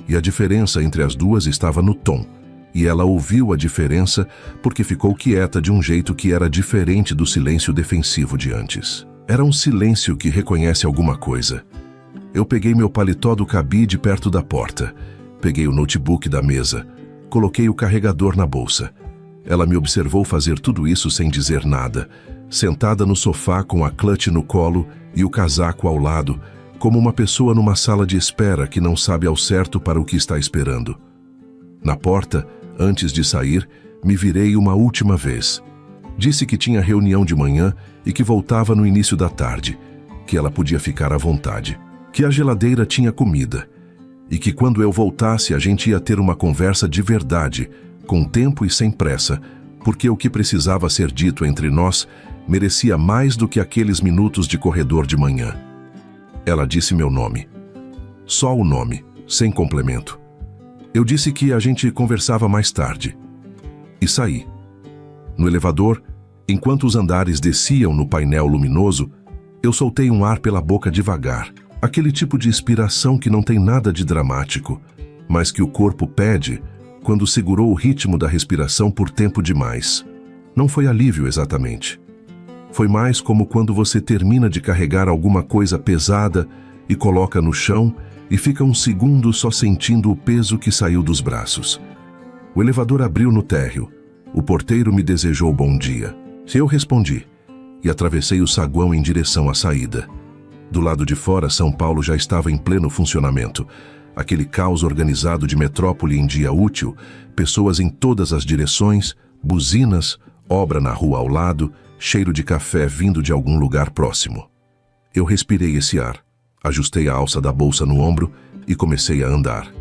E a diferença entre as duas estava no tom. E ela ouviu a diferença porque ficou quieta de um jeito que era diferente do silêncio defensivo de antes. Era um silêncio que reconhece alguma coisa. Eu peguei meu paletó do cabide perto da porta. Peguei o notebook da mesa. Coloquei o carregador na bolsa. Ela me observou fazer tudo isso sem dizer nada, sentada no sofá com a clutch no colo e o casaco ao lado, como uma pessoa numa sala de espera que não sabe ao certo para o que está esperando. Na porta, antes de sair, me virei uma última vez. Disse que tinha reunião de manhã e que voltava no início da tarde, que ela podia ficar à vontade, que a geladeira tinha comida e que quando eu voltasse a gente ia ter uma conversa de verdade, com tempo e sem pressa, porque o que precisava ser dito entre nós merecia mais do que aqueles minutos de corredor de manhã. Ela disse meu nome. Só o nome, sem complemento. Eu disse que a gente conversava mais tarde. E saí. No elevador, enquanto os andares desciam no painel luminoso, eu soltei um ar pela boca devagar. Aquele tipo de expiração que não tem nada de dramático, mas que o corpo pede quando segurou o ritmo da respiração por tempo demais. Não foi alívio exatamente. Foi mais como quando você termina de carregar alguma coisa pesada e coloca no chão e fica um segundo só sentindo o peso que saiu dos braços. O elevador abriu no térreo. O porteiro me desejou bom dia. Eu respondi e atravessei o saguão em direção à saída. Do lado de fora, São Paulo já estava em pleno funcionamento. Aquele caos organizado de metrópole em dia útil, pessoas em todas as direções, buzinas, obra na rua ao lado, cheiro de café vindo de algum lugar próximo. Eu respirei esse ar, ajustei a alça da bolsa no ombro e comecei a andar.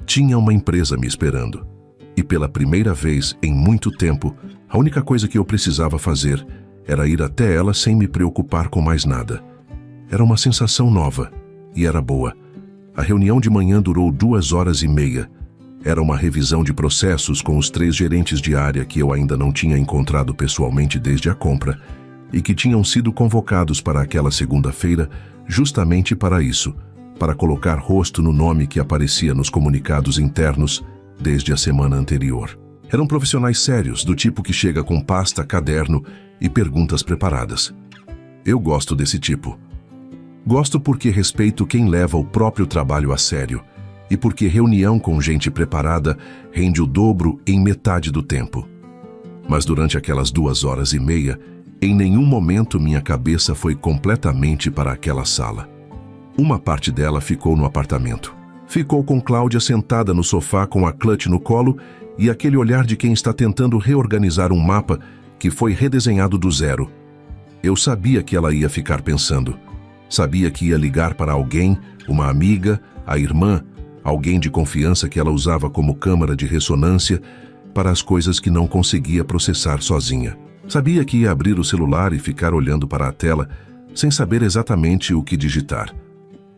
Tinha uma empresa me esperando. E pela primeira vez em muito tempo, a única coisa que eu precisava fazer era ir até ela sem me preocupar com mais nada. Era uma sensação nova, e era boa. A reunião de manhã durou 2h30. Era uma revisão de processos com os 3 gerentes de área que eu ainda não tinha encontrado pessoalmente desde a compra, e que tinham sido convocados para aquela segunda-feira justamente para isso, para colocar rosto no nome que aparecia nos comunicados internos desde a semana anterior. Eram profissionais sérios, do tipo que chega com pasta, caderno e perguntas preparadas. Eu gosto desse tipo. Gosto porque respeito quem leva o próprio trabalho a sério e porque reunião com gente preparada rende o dobro em metade do tempo. Mas durante aquelas 2 horas e meia, em nenhum momento minha cabeça foi completamente para aquela sala. Uma parte dela ficou no apartamento. Ficou com Cláudia sentada no sofá com a Clutch no colo e aquele olhar de quem está tentando reorganizar um mapa que foi redesenhado do zero. Eu sabia que ela ia ficar pensando. Sabia que ia ligar para alguém, uma amiga, a irmã, alguém de confiança que ela usava como câmara de ressonância para as coisas que não conseguia processar sozinha. Sabia que ia abrir o celular e ficar olhando para a tela sem saber exatamente o que digitar.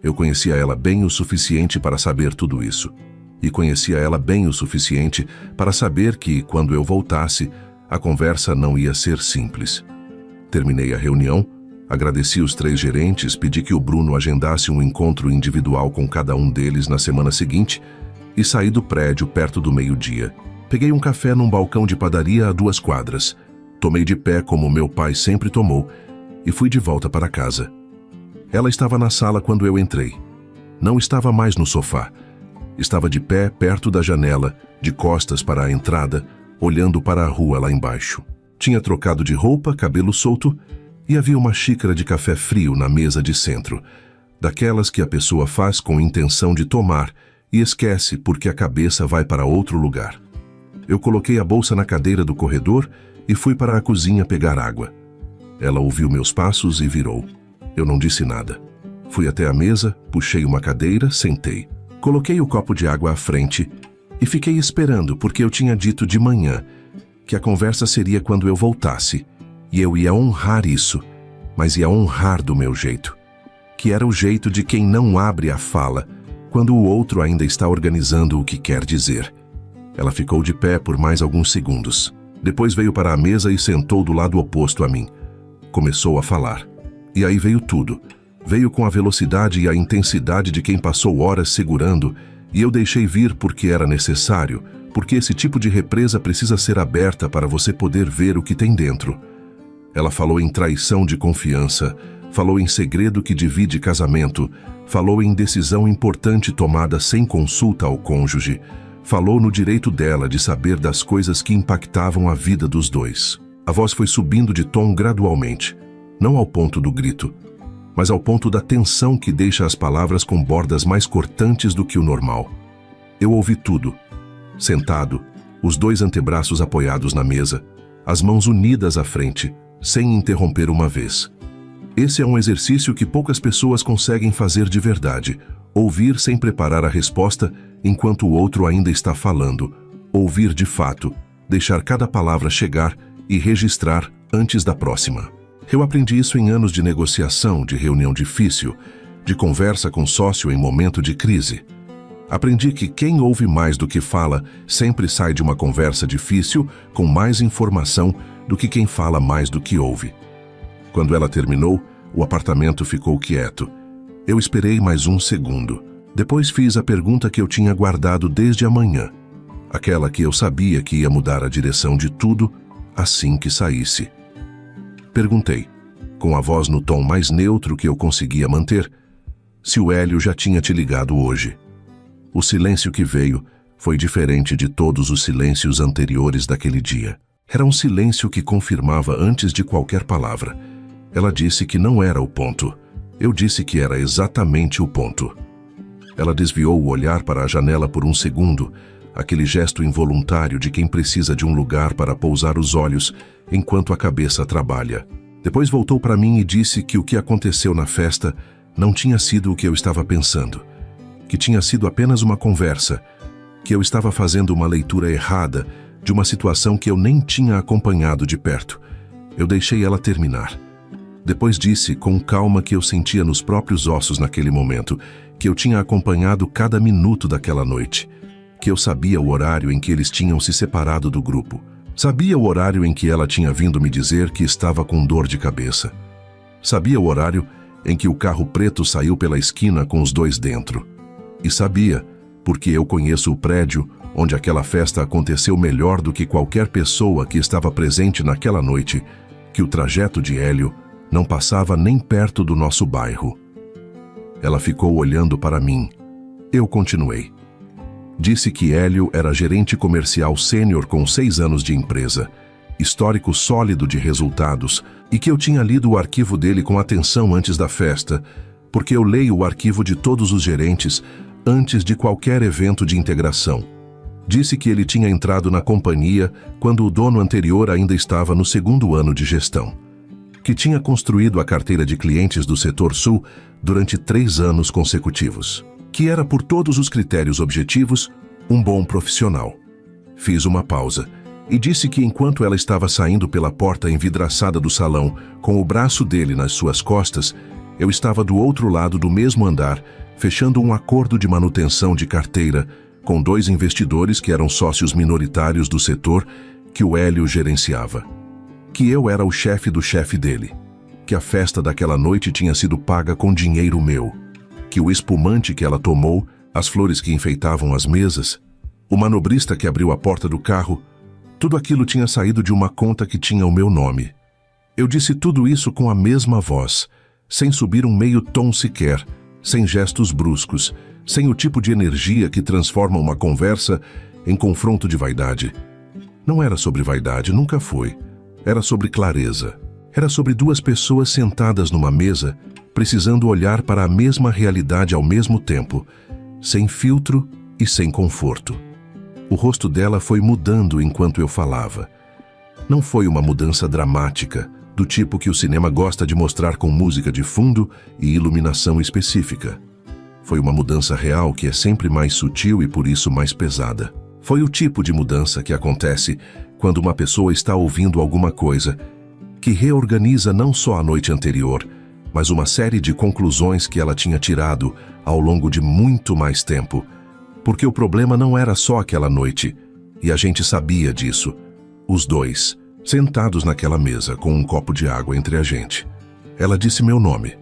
Eu conhecia ela bem o suficiente para saber tudo isso. E conhecia ela bem o suficiente para saber que, quando eu voltasse, a conversa não ia ser simples. Terminei a reunião, agradeci os 3 gerentes, pedi que o Bruno agendasse um encontro individual com cada um deles na semana seguinte e saí do prédio perto do meio-dia. Peguei um café num balcão de padaria a 2 quadras. Tomei de pé como meu pai sempre tomou e fui de volta para casa. Ela estava na sala quando eu entrei. Não estava mais no sofá. Estava de pé perto da janela, de costas para a entrada, olhando para a rua lá embaixo. Tinha trocado de roupa, cabelo solto, e havia uma xícara de café frio na mesa de centro, daquelas que a pessoa faz com intenção de tomar e esquece porque a cabeça vai para outro lugar. Eu coloquei a bolsa na cadeira do corredor e fui para a cozinha pegar água. Ela ouviu meus passos e virou. Eu não disse nada. Fui até a mesa, puxei uma cadeira, sentei. Coloquei o copo de água à frente e fiquei esperando porque eu tinha dito de manhã que a conversa seria quando eu voltasse e eu ia honrar isso, mas ia honrar do meu jeito, que era o jeito de quem não abre a fala quando o outro ainda está organizando o que quer dizer. Ela ficou de pé por mais alguns segundos. Depois veio para a mesa e sentou do lado oposto a mim. Começou a falar. E aí veio tudo. Veio com a velocidade e a intensidade de quem passou horas segurando, e eu deixei vir porque era necessário, porque esse tipo de represa precisa ser aberta para você poder ver o que tem dentro. Ela falou em traição de confiança, falou em segredo que divide casamento, falou em decisão importante tomada sem consulta ao cônjuge, falou no direito dela de saber das coisas que impactavam a vida dos dois. A voz foi subindo de tom gradualmente, não ao ponto do grito, mas ao ponto da tensão que deixa as palavras com bordas mais cortantes do que o normal. Eu ouvi tudo. Sentado, os 2 antebraços apoiados na mesa, as mãos unidas à frente, sem interromper uma vez. Esse é um exercício que poucas pessoas conseguem fazer de verdade. Ouvir sem preparar a resposta enquanto o outro ainda está falando. Ouvir de fato, deixar cada palavra chegar e registrar antes da próxima. Eu aprendi isso em anos de negociação, de reunião difícil, de conversa com sócio em momento de crise. Aprendi que quem ouve mais do que fala sempre sai de uma conversa difícil com mais informação do que quem fala mais do que ouve. Quando ela terminou, o apartamento ficou quieto. Eu esperei mais um segundo. Depois fiz a pergunta que eu tinha guardado desde a manhã. Aquela que eu sabia que ia mudar a direção de tudo assim que saísse. Perguntei, com a voz no tom mais neutro que eu conseguia manter, se o Hélio já tinha te ligado hoje. O silêncio que veio foi diferente de todos os silêncios anteriores daquele dia. Era um silêncio que confirmava antes de qualquer palavra. Ela disse que não era o ponto. Eu disse que era exatamente o ponto. Ela desviou o olhar para a janela por um segundo, aquele gesto involuntário de quem precisa de um lugar para pousar os olhos enquanto a cabeça trabalha. Depois voltou para mim e disse que o que aconteceu na festa não tinha sido o que eu estava pensando, que tinha sido apenas uma conversa, que eu estava fazendo uma leitura errada de uma situação que eu nem tinha acompanhado de perto. Eu deixei ela terminar. Depois disse, com calma que eu sentia nos próprios ossos naquele momento, que eu tinha acompanhado cada minuto daquela noite, que eu sabia o horário em que eles tinham se separado do grupo. Sabia o horário em que ela tinha vindo me dizer que estava com dor de cabeça. Sabia o horário em que o carro preto saiu pela esquina com os 2 dentro. E sabia, porque eu conheço o prédio onde aquela festa aconteceu melhor do que qualquer pessoa que estava presente naquela noite, que o trajeto de Hélio não passava nem perto do nosso bairro. Ela ficou olhando para mim. Eu continuei. Disse que Hélio era gerente comercial sênior com 6 anos de empresa, histórico sólido de resultados, e que eu tinha lido o arquivo dele com atenção antes da festa, porque eu leio o arquivo de todos os gerentes antes de qualquer evento de integração. Disse que ele tinha entrado na companhia quando o dono anterior ainda estava no 2º ano de gestão, que tinha construído a carteira de clientes do setor sul durante 3 anos consecutivos, que era, por todos os critérios objetivos, um bom profissional. Fiz uma pausa e disse que enquanto ela estava saindo pela porta envidraçada do salão, com o braço dele nas suas costas, eu estava do outro lado do mesmo andar, fechando um acordo de manutenção de carteira com 2 investidores que eram sócios minoritários do setor que o Hélio gerenciava. Que eu era o chefe do chefe dele. Que a festa daquela noite tinha sido paga com dinheiro meu. Que o espumante que ela tomou, as flores que enfeitavam as mesas, o manobrista que abriu a porta do carro, tudo aquilo tinha saído de uma conta que tinha o meu nome. Eu disse tudo isso com a mesma voz, sem subir um meio tom sequer, sem gestos bruscos, sem o tipo de energia que transforma uma conversa em confronto de vaidade. Não era sobre vaidade, nunca foi. Era sobre clareza. Era sobre 2 pessoas sentadas numa mesa, precisando olhar para a mesma realidade ao mesmo tempo, sem filtro e sem conforto. O rosto dela foi mudando enquanto eu falava. Não foi uma mudança dramática, do tipo que o cinema gosta de mostrar com música de fundo e iluminação específica. Foi uma mudança real que é sempre mais sutil e por isso mais pesada. Foi o tipo de mudança que acontece quando uma pessoa está ouvindo alguma coisa que reorganiza não só a noite anterior, mas uma série de conclusões que ela tinha tirado ao longo de muito mais tempo. Porque o problema não era só aquela noite, e a gente sabia disso. Os 2, sentados naquela mesa com um copo de água entre a gente. Ela disse meu nome.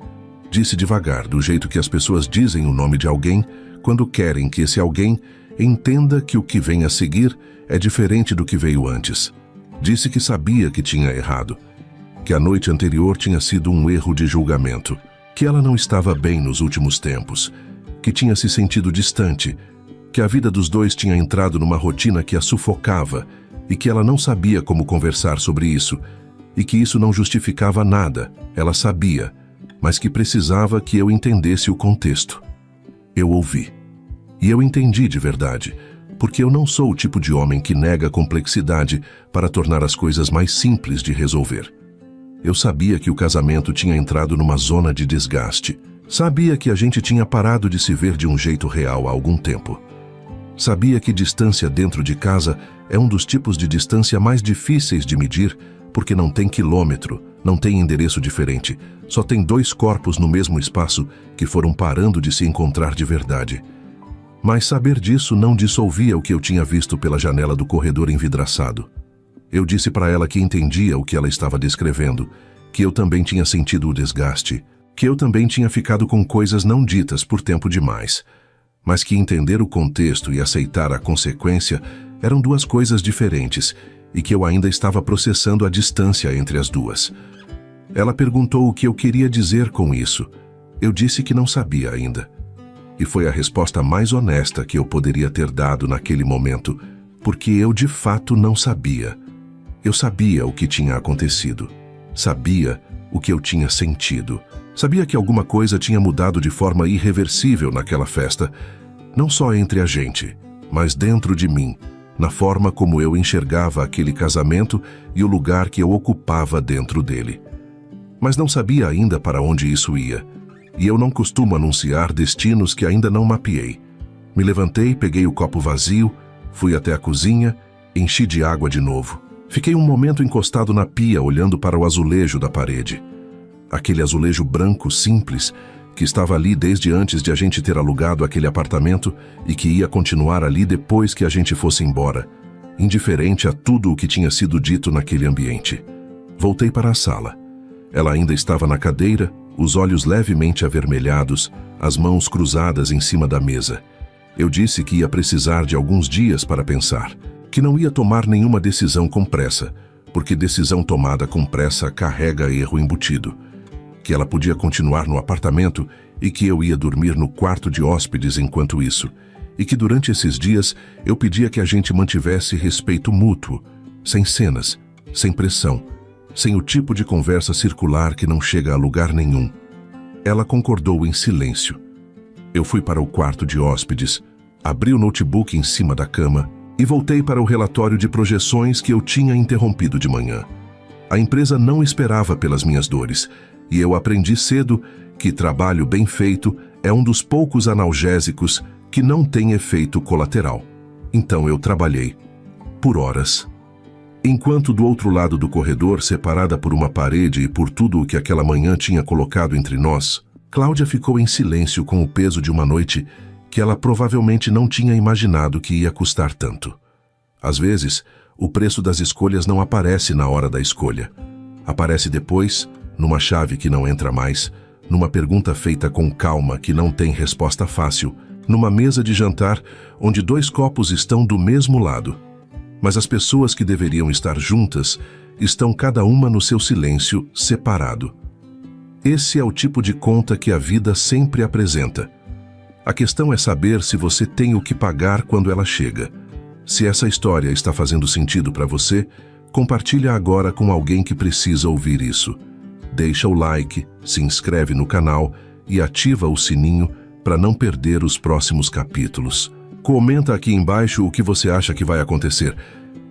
Disse devagar, do jeito que as pessoas dizem o nome de alguém quando querem que esse alguém entenda que o que vem a seguir é diferente do que veio antes. Disse que sabia que tinha errado, que a noite anterior tinha sido um erro de julgamento, que ela não estava bem nos últimos tempos, que tinha se sentido distante, que a vida dos 2 tinha entrado numa rotina que a sufocava e que ela não sabia como conversar sobre isso, e que isso não justificava nada, ela sabia, mas que precisava que eu entendesse o contexto. Eu ouvi. E eu entendi de verdade, porque eu não sou o tipo de homem que nega a complexidade para tornar as coisas mais simples de resolver. Eu sabia que o casamento tinha entrado numa zona de desgaste. Sabia que a gente tinha parado de se ver de um jeito real há algum tempo. Sabia que distância dentro de casa é um dos tipos de distância mais difíceis de medir, porque não tem quilômetro, não tem endereço diferente, só tem 2 corpos no mesmo espaço que foram parando de se encontrar de verdade. Mas saber disso não dissolvia o que eu tinha visto pela janela do corredor envidraçado. Eu disse para ela que entendia o que ela estava descrevendo, que eu também tinha sentido o desgaste, que eu também tinha ficado com coisas não ditas por tempo demais, mas que entender o contexto e aceitar a consequência eram 2 coisas diferentes e que eu ainda estava processando a distância entre as 2. Ela perguntou o que eu queria dizer com isso. Eu disse que não sabia ainda. E foi a resposta mais honesta que eu poderia ter dado naquele momento, porque eu de fato não sabia. Eu sabia o que tinha acontecido. Sabia o que eu tinha sentido. Sabia que alguma coisa tinha mudado de forma irreversível naquela festa, não só entre a gente, mas dentro de mim, na forma como eu enxergava aquele casamento e o lugar que eu ocupava dentro dele. Mas não sabia ainda para onde isso ia, e eu não costumo anunciar destinos que ainda não mapeei. Me levantei, peguei o copo vazio, fui até a cozinha, enchi de água de novo. Fiquei um momento encostado na pia, olhando para o azulejo da parede. Aquele azulejo branco simples, que estava ali desde antes de a gente ter alugado aquele apartamento e que ia continuar ali depois que a gente fosse embora, indiferente a tudo o que tinha sido dito naquele ambiente. Voltei para a sala. Ela ainda estava na cadeira, os olhos levemente avermelhados, as mãos cruzadas em cima da mesa. Eu disse que ia precisar de alguns dias para pensar, que não ia tomar nenhuma decisão com pressa, porque decisão tomada com pressa carrega erro embutido. que ela podia continuar no apartamento e que eu ia dormir no quarto de hóspedes enquanto isso, e que durante esses dias eu pedia que a gente mantivesse respeito mútuo, sem cenas, sem pressão, sem o tipo de conversa circular que não chega a lugar nenhum. Ela concordou em silêncio. Eu fui para o quarto de hóspedes, abri o notebook em cima da cama e voltei para o relatório de projeções que eu tinha interrompido de manhã. A empresa não esperava pelas minhas dores, e eu aprendi cedo que trabalho bem feito é um dos poucos analgésicos que não tem efeito colateral. Então eu trabalhei, por horas. Enquanto do outro lado do corredor, separada por uma parede e por tudo o que aquela manhã tinha colocado entre nós, Cláudia ficou em silêncio com o peso de uma noite que ela provavelmente não tinha imaginado que ia custar tanto. Às vezes, o preço das escolhas não aparece na hora da escolha. Aparece depois, numa chave que não entra mais, numa pergunta feita com calma que não tem resposta fácil, numa mesa de jantar onde 2 copos estão do mesmo lado. Mas as pessoas que deveriam estar juntas estão cada uma no seu silêncio separado. Esse é o tipo de conta que a vida sempre apresenta. A questão é saber se você tem o que pagar quando ela chega. Se essa história está fazendo sentido para você, compartilha agora com alguém que precisa ouvir isso. Deixa o like, se inscreve no canal e ativa o sininho para não perder os próximos capítulos. Comenta aqui embaixo o que você acha que vai acontecer,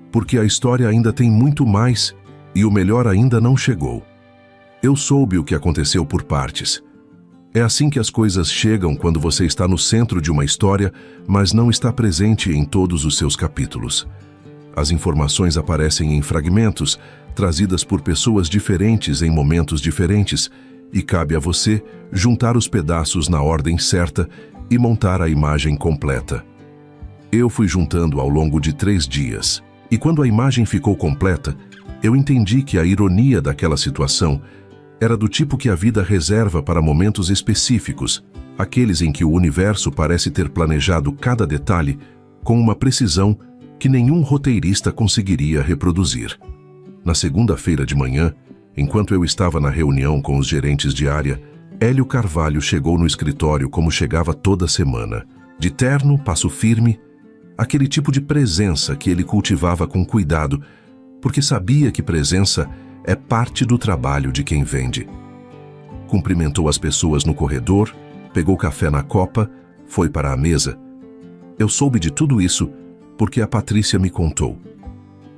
porque a história ainda tem muito mais e o melhor ainda não chegou. Eu soube o que aconteceu por partes. É assim que as coisas chegam quando você está no centro de uma história, mas não está presente em todos os seus capítulos. As informações aparecem em fragmentos, trazidas por pessoas diferentes em momentos diferentes, e cabe a você juntar os pedaços na ordem certa e montar a imagem completa. Eu fui juntando ao longo de 3 dias, e quando a imagem ficou completa, eu entendi que a ironia daquela situação era do tipo que a vida reserva para momentos específicos, aqueles em que o universo parece ter planejado cada detalhe com uma precisão que nenhum roteirista conseguiria reproduzir. Na segunda-feira de manhã, enquanto eu estava na reunião com os gerentes de área, Hélio Carvalho chegou no escritório como chegava toda semana, de terno, passo firme, aquele tipo de presença que ele cultivava com cuidado, porque sabia que presença é parte do trabalho de quem vende. Cumprimentou as pessoas no corredor, pegou café na copa, foi para a mesa. Eu soube de tudo isso porque a Patrícia me contou.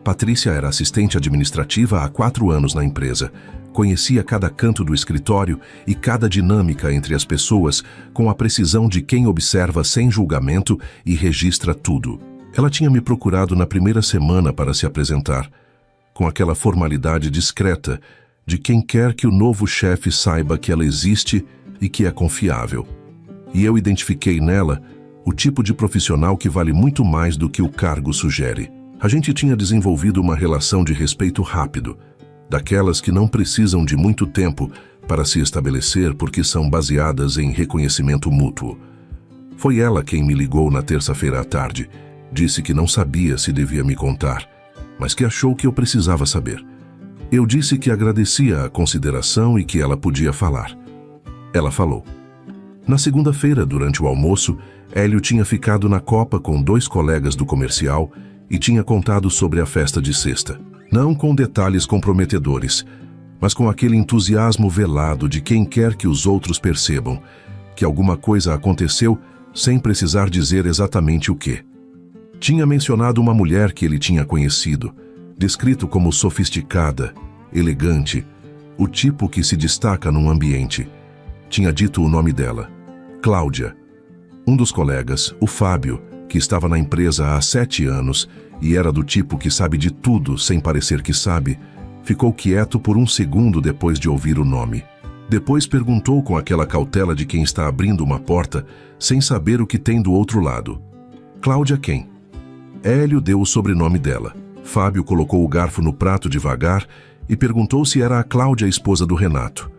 Patrícia era assistente administrativa há 4 anos na empresa, conhecia cada canto do escritório e cada dinâmica entre as pessoas com a precisão de quem observa sem julgamento e registra tudo. Ela tinha me procurado na primeira semana para se apresentar, com aquela formalidade discreta de quem quer que o novo chefe saiba que ela existe e que é confiável. E eu identifiquei nela o tipo de profissional que vale muito mais do que o cargo sugere. A gente tinha desenvolvido uma relação de respeito rápido, daquelas que não precisam de muito tempo para se estabelecer porque são baseadas em reconhecimento mútuo. Foi ela quem me ligou na terça-feira à tarde, disse que não sabia se devia me contar, mas que achou que eu precisava saber. Eu disse que agradecia a consideração e que ela podia falar. Ela falou. Na segunda-feira, durante o almoço, Hélio tinha ficado na copa com 2 colegas do comercial e tinha contado sobre a festa de sexta. Não com detalhes comprometedores, mas com aquele entusiasmo velado de quem quer que os outros percebam que alguma coisa aconteceu sem precisar dizer exatamente o quê. Tinha mencionado uma mulher que ele tinha conhecido, descrito como sofisticada, elegante, o tipo que se destaca num ambiente. Tinha dito o nome dela, Cláudia. Um dos colegas, o Fábio, que estava na empresa há 7 anos e era do tipo que sabe de tudo sem parecer que sabe, ficou quieto por 1 segundo depois de ouvir o nome. Depois perguntou com aquela cautela de quem está abrindo uma porta sem saber o que tem do outro lado. Cláudia quem? Hélio deu o sobrenome dela. Fábio colocou o garfo no prato devagar e perguntou se era a Cláudia, a esposa do Renato.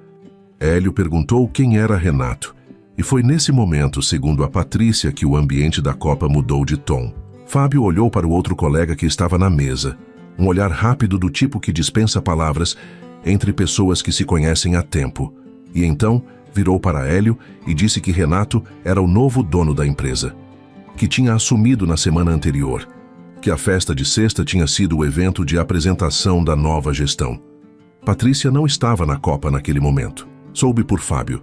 Hélio perguntou quem era Renato. E foi nesse momento, segundo a Patrícia, que o ambiente da copa mudou de tom. Fábio olhou para o outro colega que estava na mesa, um olhar rápido do tipo que dispensa palavras entre pessoas que se conhecem há tempo, E então virou para Hélio e disse que Renato era o novo dono da empresa, que tinha assumido na semana anterior, que a festa de sexta tinha sido o evento de apresentação da nova gestão. Patrícia não estava na Copa naquele momento. Soube por Fábio,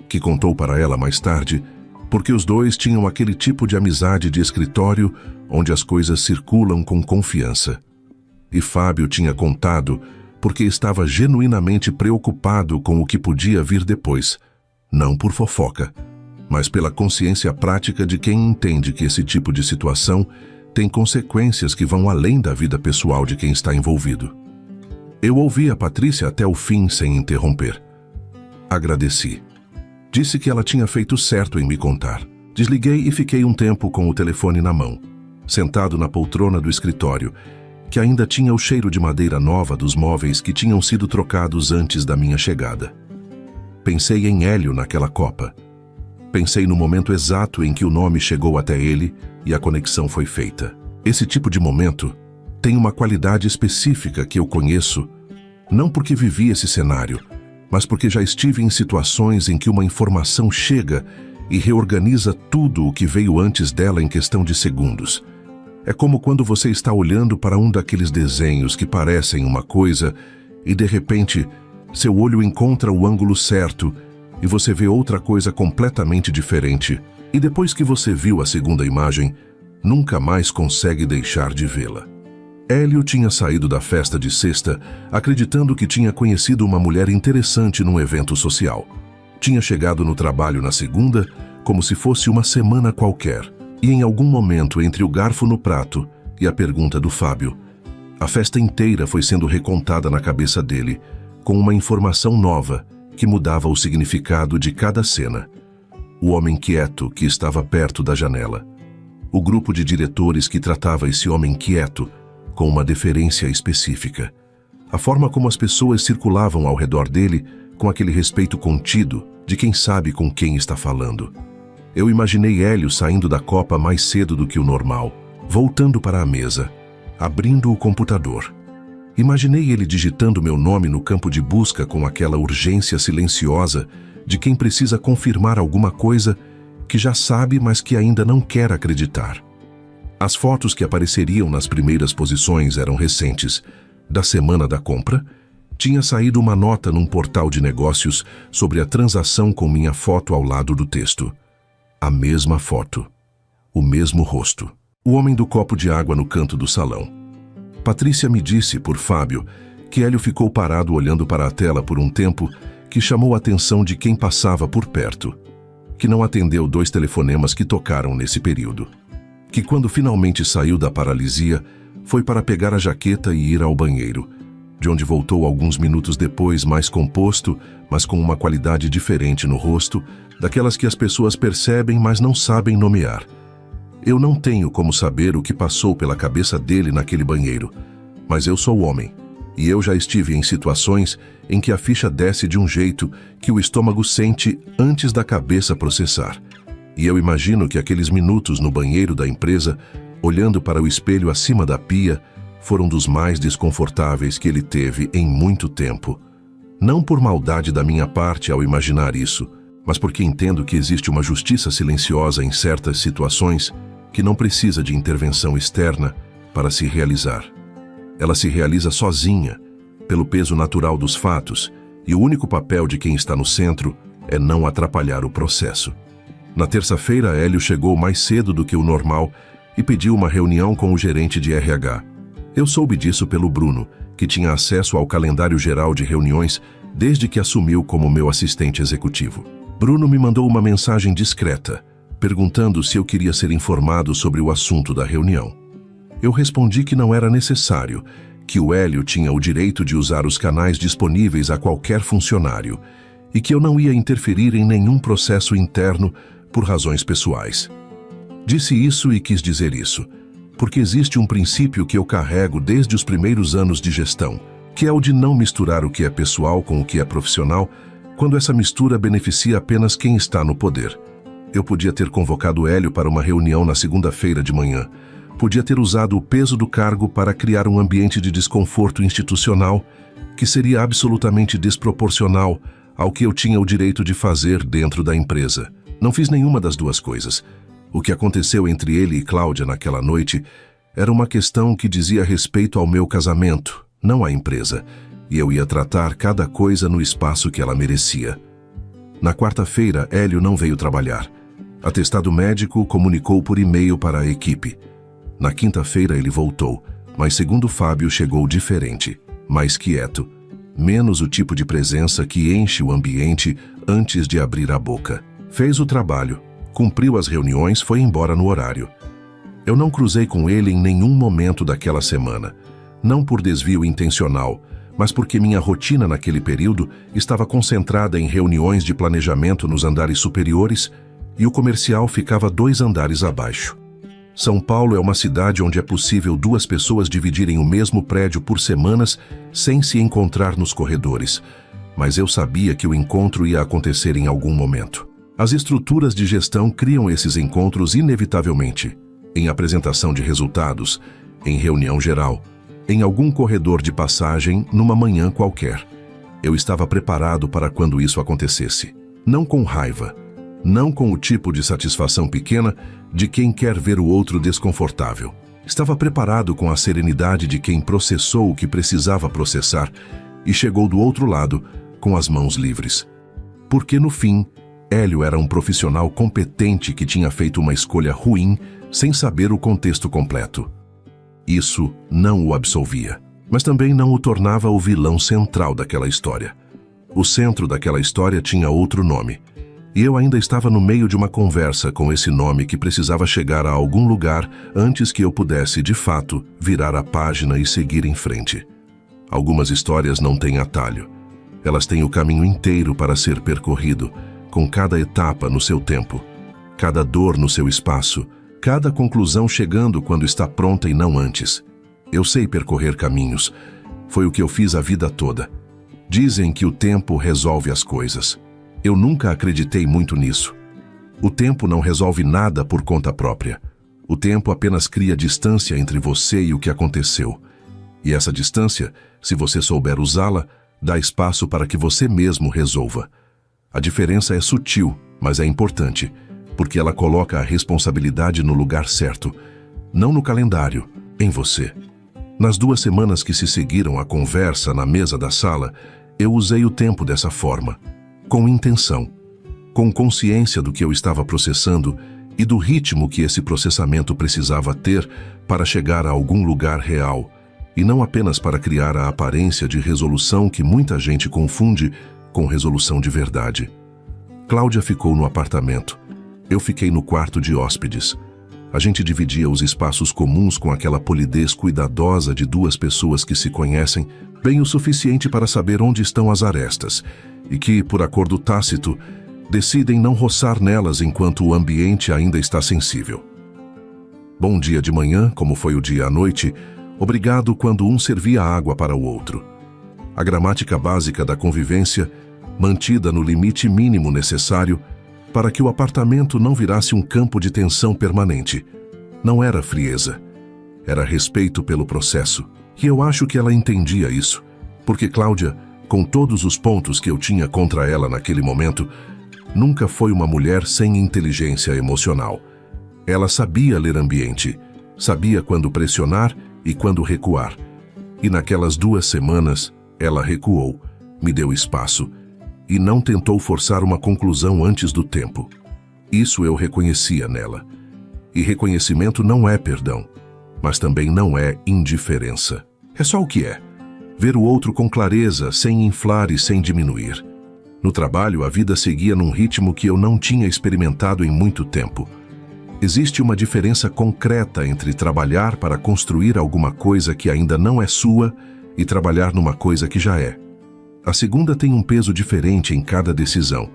que contou para ela mais tarde, porque os dois tinham aquele tipo de amizade de escritório onde as coisas circulam com confiança. E Fábio tinha contado porque estava genuinamente preocupado com o que podia vir depois, não por fofoca, mas pela consciência prática de quem entende que esse tipo de situação tem consequências que vão além da vida pessoal de quem está envolvido. Eu ouvi a Patrícia até o fim sem interromper. Agradeci. Disse que ela tinha feito certo em me contar. Desliguei e fiquei um tempo com o telefone na mão, sentado na poltrona do escritório, que ainda tinha o cheiro de madeira nova dos móveis que tinham sido trocados antes da minha chegada. Pensei em Hélio naquela Copa. Pensei no momento exato em que o nome chegou até ele e a conexão foi feita. Esse tipo de momento tem uma qualidade específica que eu conheço, não porque vivi esse cenário, mas porque já estive em situações em que uma informação chega e reorganiza tudo o que veio antes dela em questão de segundos. É como quando você está olhando para um daqueles desenhos que parecem uma coisa e, de repente, seu olho encontra o ângulo certo e você vê outra coisa completamente diferente. E depois que você viu a segunda imagem, nunca mais consegue deixar de vê-la. Hélio tinha saído da festa de sexta acreditando que tinha conhecido uma mulher interessante num evento social. Tinha chegado no trabalho na segunda como se fosse uma semana qualquer. E em algum momento entre o garfo no prato e a pergunta do Fábio, a festa inteira foi sendo recontada na cabeça dele com uma informação nova que mudava o significado de cada cena. O homem quieto que estava perto da janela. O grupo de diretores que tratava esse homem quieto com uma deferência específica. A forma como as pessoas circulavam ao redor dele com aquele respeito contido de quem sabe com quem está falando. Eu imaginei Hélio saindo da Copa mais cedo do que o normal, voltando para a mesa, abrindo o computador. Imaginei ele digitando meu nome no campo de busca com aquela urgência silenciosa de quem precisa confirmar alguma coisa que já sabe, mas que ainda não quer acreditar. As fotos que apareceriam nas primeiras posições eram recentes. Da semana da compra, tinha saído uma nota num portal de negócios sobre a transação com minha foto ao lado do texto. A mesma foto. O mesmo rosto. O homem do copo de água no canto do salão. Patrícia me disse, por Fábio, que Hélio ficou parado olhando para a tela por um tempo que chamou a atenção de quem passava por perto. Que não atendeu 2 telefonemas que tocaram nesse período. Que quando finalmente saiu da paralisia, foi para pegar a jaqueta e ir ao banheiro, de onde voltou alguns minutos depois mais composto, mas com uma qualidade diferente no rosto, daquelas que as pessoas percebem, mas não sabem nomear. Eu não tenho como saber o que passou pela cabeça dele naquele banheiro, mas eu sou homem, e eu já estive em situações em que a ficha desce de um jeito que o estômago sente antes da cabeça processar. E eu imagino que aqueles minutos no banheiro da empresa, olhando para o espelho acima da pia, foram dos mais desconfortáveis que ele teve em muito tempo. Não por maldade da minha parte ao imaginar isso, mas porque entendo que existe uma justiça silenciosa em certas situações que não precisa de intervenção externa para se realizar. Ela se realiza sozinha, pelo peso natural dos fatos, e o único papel de quem está no centro é não atrapalhar o processo. Na terça-feira, Hélio chegou mais cedo do que o normal e pediu uma reunião com o gerente de RH. Eu soube disso pelo Bruno, que tinha acesso ao calendário geral de reuniões desde que assumiu como meu assistente executivo. Bruno me mandou uma mensagem discreta, perguntando se eu queria ser informado sobre o assunto da reunião. Eu respondi que não era necessário, que o Hélio tinha o direito de usar os canais disponíveis a qualquer funcionário e que eu não ia interferir em nenhum processo interno por razões pessoais. Disse isso e quis dizer isso, porque existe um princípio que eu carrego desde os primeiros anos de gestão, que é o de não misturar o que é pessoal com o que é profissional, quando essa mistura beneficia apenas quem está no poder. Eu podia ter convocado Hélio para uma reunião na segunda-feira de manhã, podia ter usado o peso do cargo para criar um ambiente de desconforto institucional que seria absolutamente desproporcional ao que eu tinha o direito de fazer dentro da empresa. Não fiz nenhuma das duas coisas. O que aconteceu entre ele e Cláudia naquela noite era uma questão que dizia respeito ao meu casamento, não à empresa, e eu ia tratar cada coisa no espaço que ela merecia. Na quarta-feira, Hélio não veio trabalhar. Atestado médico comunicou por e-mail para a equipe. Na quinta-feira ele voltou, mas segundo Fábio chegou diferente, mais quieto, menos o tipo de presença que enche o ambiente antes de abrir a boca. Fez o trabalho, cumpriu as reuniões, foi embora no horário. Eu não cruzei com ele em nenhum momento daquela semana, não por desvio intencional, mas porque minha rotina naquele período estava concentrada em reuniões de planejamento nos andares superiores e o comercial ficava 2 andares abaixo. São Paulo é uma cidade onde é possível 2 pessoas dividirem o mesmo prédio por semanas sem se encontrar nos corredores, mas eu sabia que o encontro ia acontecer em algum momento. As estruturas de gestão criam esses encontros inevitavelmente, em apresentação de resultados, em reunião geral, em algum corredor de passagem, numa manhã qualquer. Eu estava preparado para quando isso acontecesse. Não com raiva, não com o tipo de satisfação pequena de quem quer ver o outro desconfortável. Estava preparado com a serenidade de quem processou o que precisava processar e chegou do outro lado com as mãos livres. Porque, no fim, Hélio era um profissional competente que tinha feito uma escolha ruim sem saber o contexto completo. Isso não o absolvia, mas também não o tornava o vilão central daquela história. O centro daquela história tinha outro nome, e eu ainda estava no meio de uma conversa com esse nome que precisava chegar a algum lugar antes que eu pudesse, de fato, virar a página e seguir em frente. Algumas histórias não têm atalho. Elas têm o caminho inteiro para ser percorrido, com cada etapa no seu tempo, cada dor no seu espaço, cada conclusão chegando quando está pronta e não antes. Eu sei percorrer caminhos. Foi o que eu fiz a vida toda. Dizem que o tempo resolve as coisas. Eu nunca acreditei muito nisso. O tempo não resolve nada por conta própria. O tempo apenas cria distância entre você e o que aconteceu. E essa distância, se você souber usá-la, dá espaço para que você mesmo resolva. A diferença é sutil, mas é importante, porque ela coloca a responsabilidade no lugar certo, não no calendário, em você. Nas 2 semanas que se seguiram à conversa na mesa da sala, eu usei o tempo dessa forma, com intenção, com consciência do que eu estava processando e do ritmo que esse processamento precisava ter para chegar a algum lugar real, e não apenas para criar a aparência de resolução que muita gente confunde com resolução de verdade. Cláudia ficou no apartamento. Eu fiquei no quarto de hóspedes. A gente dividia os espaços comuns com aquela polidez cuidadosa de 2 pessoas que se conhecem bem o suficiente para saber onde estão as arestas e que, por acordo tácito, decidem não roçar nelas enquanto o ambiente ainda está sensível. Bom dia de manhã, como foi o dia à noite, obrigado quando um servia água para o outro. A gramática básica da convivência, mantida no limite mínimo necessário para que o apartamento não virasse um campo de tensão permanente. Não era frieza, era respeito pelo processo. E eu acho que ela entendia isso, porque Cláudia, com todos os pontos que eu tinha contra ela naquele momento, nunca foi uma mulher sem inteligência emocional. Ela sabia ler ambiente, sabia quando pressionar e quando recuar. E naquelas 2 semanas, ela recuou, me deu espaço, e não tentou forçar uma conclusão antes do tempo. Isso eu reconhecia nela. E reconhecimento não é perdão, mas também não é indiferença. É só o que é. Ver o outro com clareza, sem inflar e sem diminuir. No trabalho, a vida seguia num ritmo que eu não tinha experimentado em muito tempo. Existe uma diferença concreta entre trabalhar para construir alguma coisa que ainda não é sua e trabalhar numa coisa que já é. A segunda tem um peso diferente em cada decisão,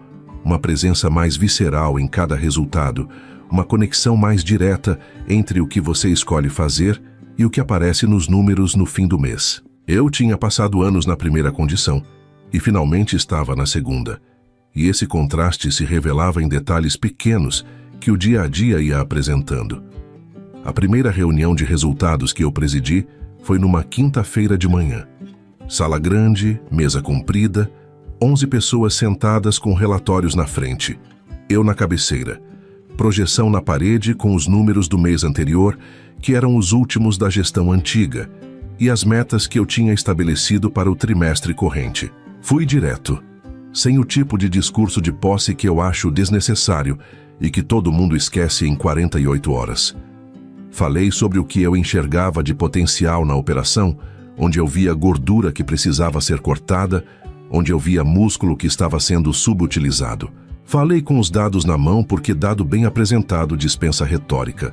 uma presença mais visceral em cada resultado, uma conexão mais direta entre o que você escolhe fazer e o que aparece nos números no fim do mês. Eu tinha passado anos na primeira condição e finalmente estava na segunda. E esse contraste se revelava em detalhes pequenos que o dia a dia ia apresentando. A primeira reunião de resultados que eu presidi foi numa quinta-feira de manhã. Sala grande, mesa comprida, 11 pessoas sentadas com relatórios na frente. Eu na cabeceira. Projeção na parede com os números do mês anterior, que eram os últimos da gestão antiga, e as metas que eu tinha estabelecido para o trimestre corrente. Fui direto, sem o tipo de discurso de posse que eu acho desnecessário e que todo mundo esquece em 48 horas. Falei sobre o que eu enxergava de potencial na operação, onde eu via gordura que precisava ser cortada, onde eu via músculo que estava sendo subutilizado. Falei com os dados na mão porque dado bem apresentado dispensa retórica.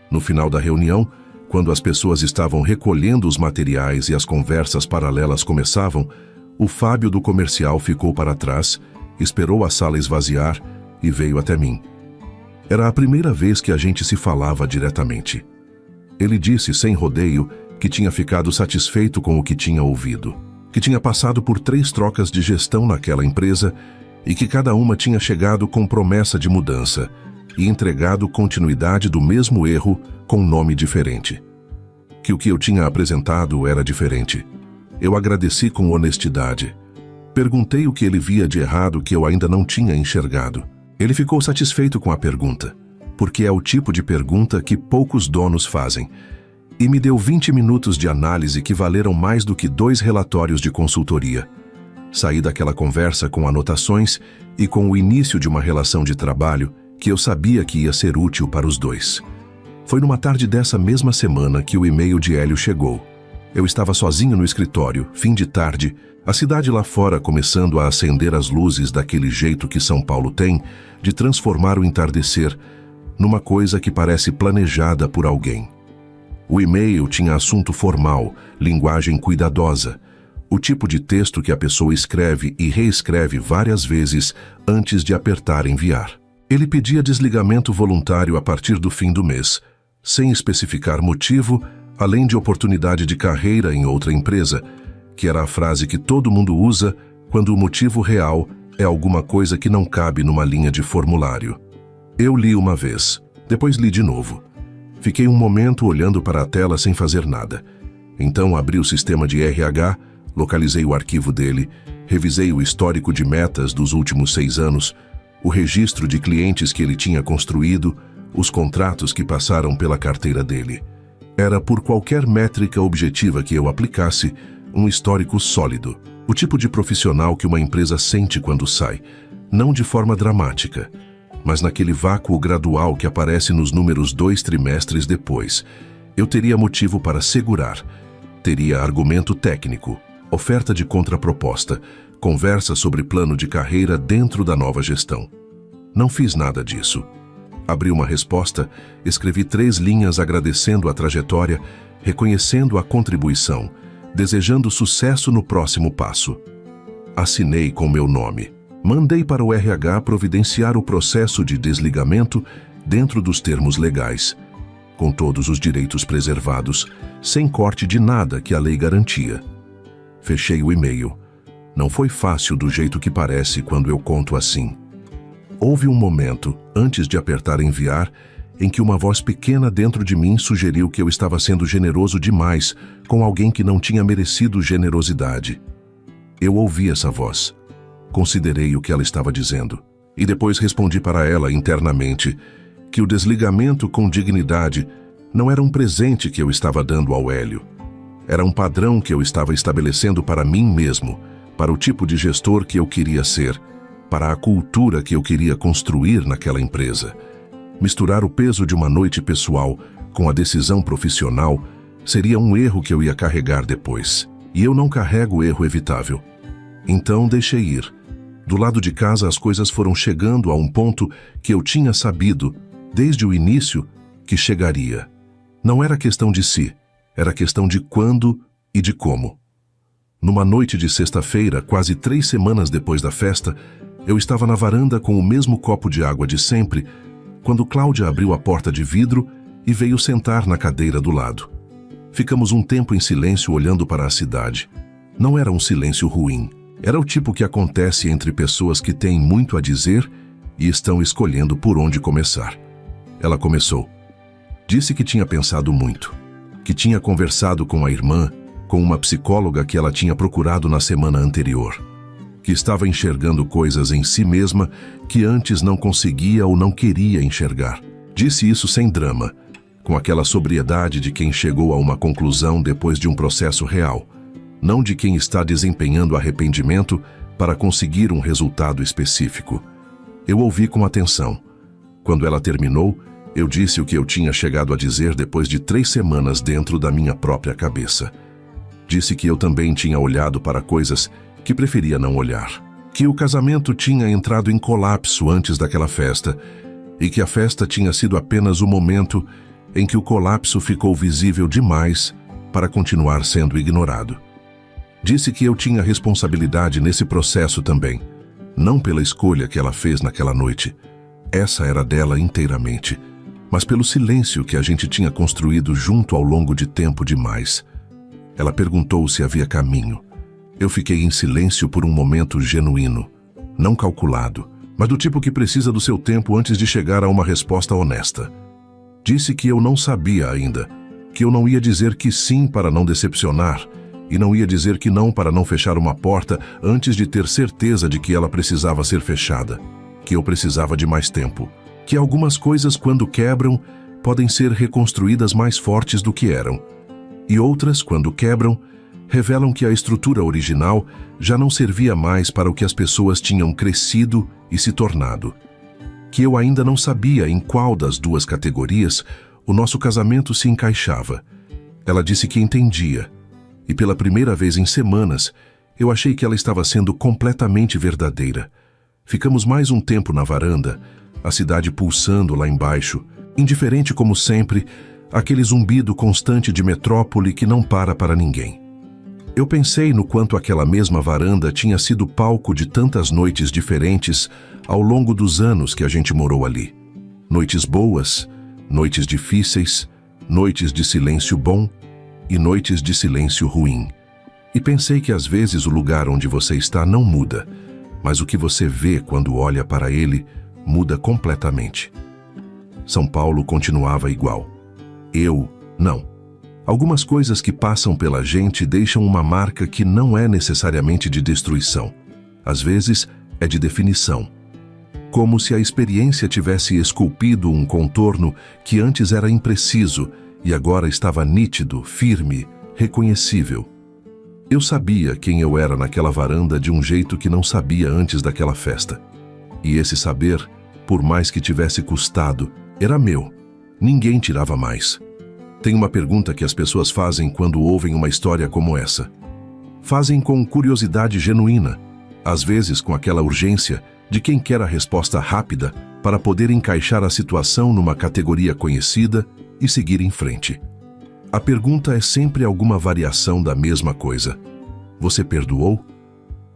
No final da reunião, quando as pessoas estavam recolhendo os materiais e as conversas paralelas começavam, o Fábio do comercial ficou para trás, esperou a sala esvaziar e veio até mim. Era a primeira vez que a gente se falava diretamente. Ele disse sem rodeio que tinha ficado satisfeito com o que tinha ouvido, que tinha passado por 3 trocas de gestão naquela empresa e que cada uma tinha chegado com promessa de mudança e entregado continuidade do mesmo erro com nome diferente. Que o que eu tinha apresentado era diferente. Eu agradeci com honestidade. Perguntei o que ele via de errado que eu ainda não tinha enxergado. Ele ficou satisfeito com a pergunta, porque é o tipo de pergunta que poucos donos fazem, e me deu 20 minutos de análise que valeram mais do que 2 relatórios de consultoria. Saí daquela conversa com anotações e com o início de uma relação de trabalho que eu sabia que ia ser útil para os dois. Foi numa tarde dessa mesma semana que o e-mail de Hélio chegou. Eu estava sozinho no escritório, fim de tarde, a cidade lá fora começando a acender as luzes daquele jeito que São Paulo tem de transformar o entardecer numa coisa que parece planejada por alguém. O e-mail tinha assunto formal, linguagem cuidadosa, o tipo de texto que a pessoa escreve e reescreve várias vezes antes de apertar enviar. Ele pedia desligamento voluntário a partir do fim do mês, sem especificar motivo, além de oportunidade de carreira em outra empresa, que era a frase que todo mundo usa quando o motivo real é alguma coisa que não cabe numa linha de formulário. Eu li uma vez, depois li de novo. Fiquei um momento olhando para a tela sem fazer nada. Então abri o sistema de RH, localizei o arquivo dele, revisei o histórico de metas dos últimos 6 anos, o registro de clientes que ele tinha construído, os contratos que passaram pela carteira dele. Era, por qualquer métrica objetiva que eu aplicasse, um histórico sólido. O tipo de profissional que uma empresa sente quando sai, não de forma dramática, mas naquele vácuo gradual que aparece nos números 2 trimestres depois. Eu teria motivo para segurar, teria argumento técnico, oferta de contraproposta, conversa sobre plano de carreira dentro da nova gestão. Não fiz nada disso. Abri uma resposta, escrevi 3 linhas agradecendo a trajetória, reconhecendo a contribuição, desejando sucesso no próximo passo. Assinei com meu nome. Mandei para o RH providenciar o processo de desligamento dentro dos termos legais, com todos os direitos preservados, sem corte de nada que a lei garantia. Fechei o e-mail. Não foi fácil do jeito que parece quando eu conto assim. Houve um momento, antes de apertar enviar, em que uma voz pequena dentro de mim sugeriu que eu estava sendo generoso demais com alguém que não tinha merecido generosidade. Eu ouvi essa voz. Considerei o que ela estava dizendo. E depois respondi para ela internamente que o desligamento com dignidade não era um presente que eu estava dando ao Hélio. Era um padrão que eu estava estabelecendo para mim mesmo, para o tipo de gestor que eu queria ser, para a cultura que eu queria construir naquela empresa. Misturar o peso de uma noite pessoal com a decisão profissional seria um erro que eu ia carregar depois. E eu não carrego erro evitável. Então deixei ir. Do lado de casa as coisas foram chegando a um ponto que eu tinha sabido, desde o início, que chegaria. Não era questão de si, era questão de quando e de como. Numa noite de sexta-feira, quase 3 semanas depois da festa, eu estava na varanda com o mesmo copo de água de sempre, quando Cláudia abriu a porta de vidro e veio sentar na cadeira do lado. Ficamos um tempo em silêncio olhando para a cidade. Não era um silêncio ruim. Era o tipo que acontece entre pessoas que têm muito a dizer e estão escolhendo por onde começar. Ela começou. Disse que tinha pensado muito, que tinha conversado com a irmã, com uma psicóloga que ela tinha procurado na semana anterior. que estava enxergando coisas em si mesma que antes não conseguia ou não queria enxergar. Disse isso sem drama, com aquela sobriedade de quem chegou a uma conclusão depois de um processo real, não de quem está desempenhando arrependimento para conseguir um resultado específico. Eu ouvi com atenção. Quando ela terminou, eu disse o que eu tinha chegado a dizer depois de 3 semanas dentro da minha própria cabeça. Disse que eu também tinha olhado para coisas que preferia não olhar, que o casamento tinha entrado em colapso antes daquela festa e que a festa tinha sido apenas o momento em que o colapso ficou visível demais para continuar sendo ignorado. Disse que eu tinha responsabilidade nesse processo também, não pela escolha que ela fez naquela noite. Essa era dela inteiramente, mas pelo silêncio que a gente tinha construído junto ao longo de tempo demais. Ela perguntou se havia caminho. Eu fiquei em silêncio por um momento genuíno, não calculado, mas do tipo que precisa do seu tempo antes de chegar a uma resposta honesta. Disse que eu não sabia ainda, que eu não ia dizer que sim para não decepcionar, e não ia dizer que não para não fechar uma porta antes de ter certeza de que ela precisava ser fechada, que eu precisava de mais tempo, que algumas coisas, quando quebram, podem ser reconstruídas mais fortes do que eram, e outras, quando quebram, revelam que a estrutura original já não servia mais para o que as pessoas tinham crescido e se tornado. Que eu ainda não sabia em qual das duas categorias o nosso casamento se encaixava. Ela disse que entendia, e pela primeira vez em semanas, eu achei que ela estava sendo completamente verdadeira. Ficamos mais um tempo na varanda, a cidade pulsando lá embaixo, indiferente como sempre, aquele zumbido constante de metrópole que não para ninguém. Eu pensei no quanto aquela mesma varanda tinha sido palco de tantas noites diferentes ao longo dos anos que a gente morou ali. Noites boas, noites difíceis, noites de silêncio bom e noites de silêncio ruim. E pensei que às vezes o lugar onde você está não muda, mas o que você vê quando olha para ele muda completamente. São Paulo continuava igual. Eu, não. Algumas coisas que passam pela gente deixam uma marca que não é necessariamente de destruição. Às vezes, é de definição. Como se a experiência tivesse esculpido um contorno que antes era impreciso e agora estava nítido, firme, reconhecível. Eu sabia quem eu era naquela varanda de um jeito que não sabia antes daquela festa. E esse saber, por mais que tivesse custado, era meu. Ninguém tirava mais. Tem uma pergunta que as pessoas fazem quando ouvem uma história como essa. Fazem com curiosidade genuína, às vezes com aquela urgência de quem quer a resposta rápida para poder encaixar a situação numa categoria conhecida e seguir em frente. A pergunta é sempre alguma variação da mesma coisa. Você perdoou?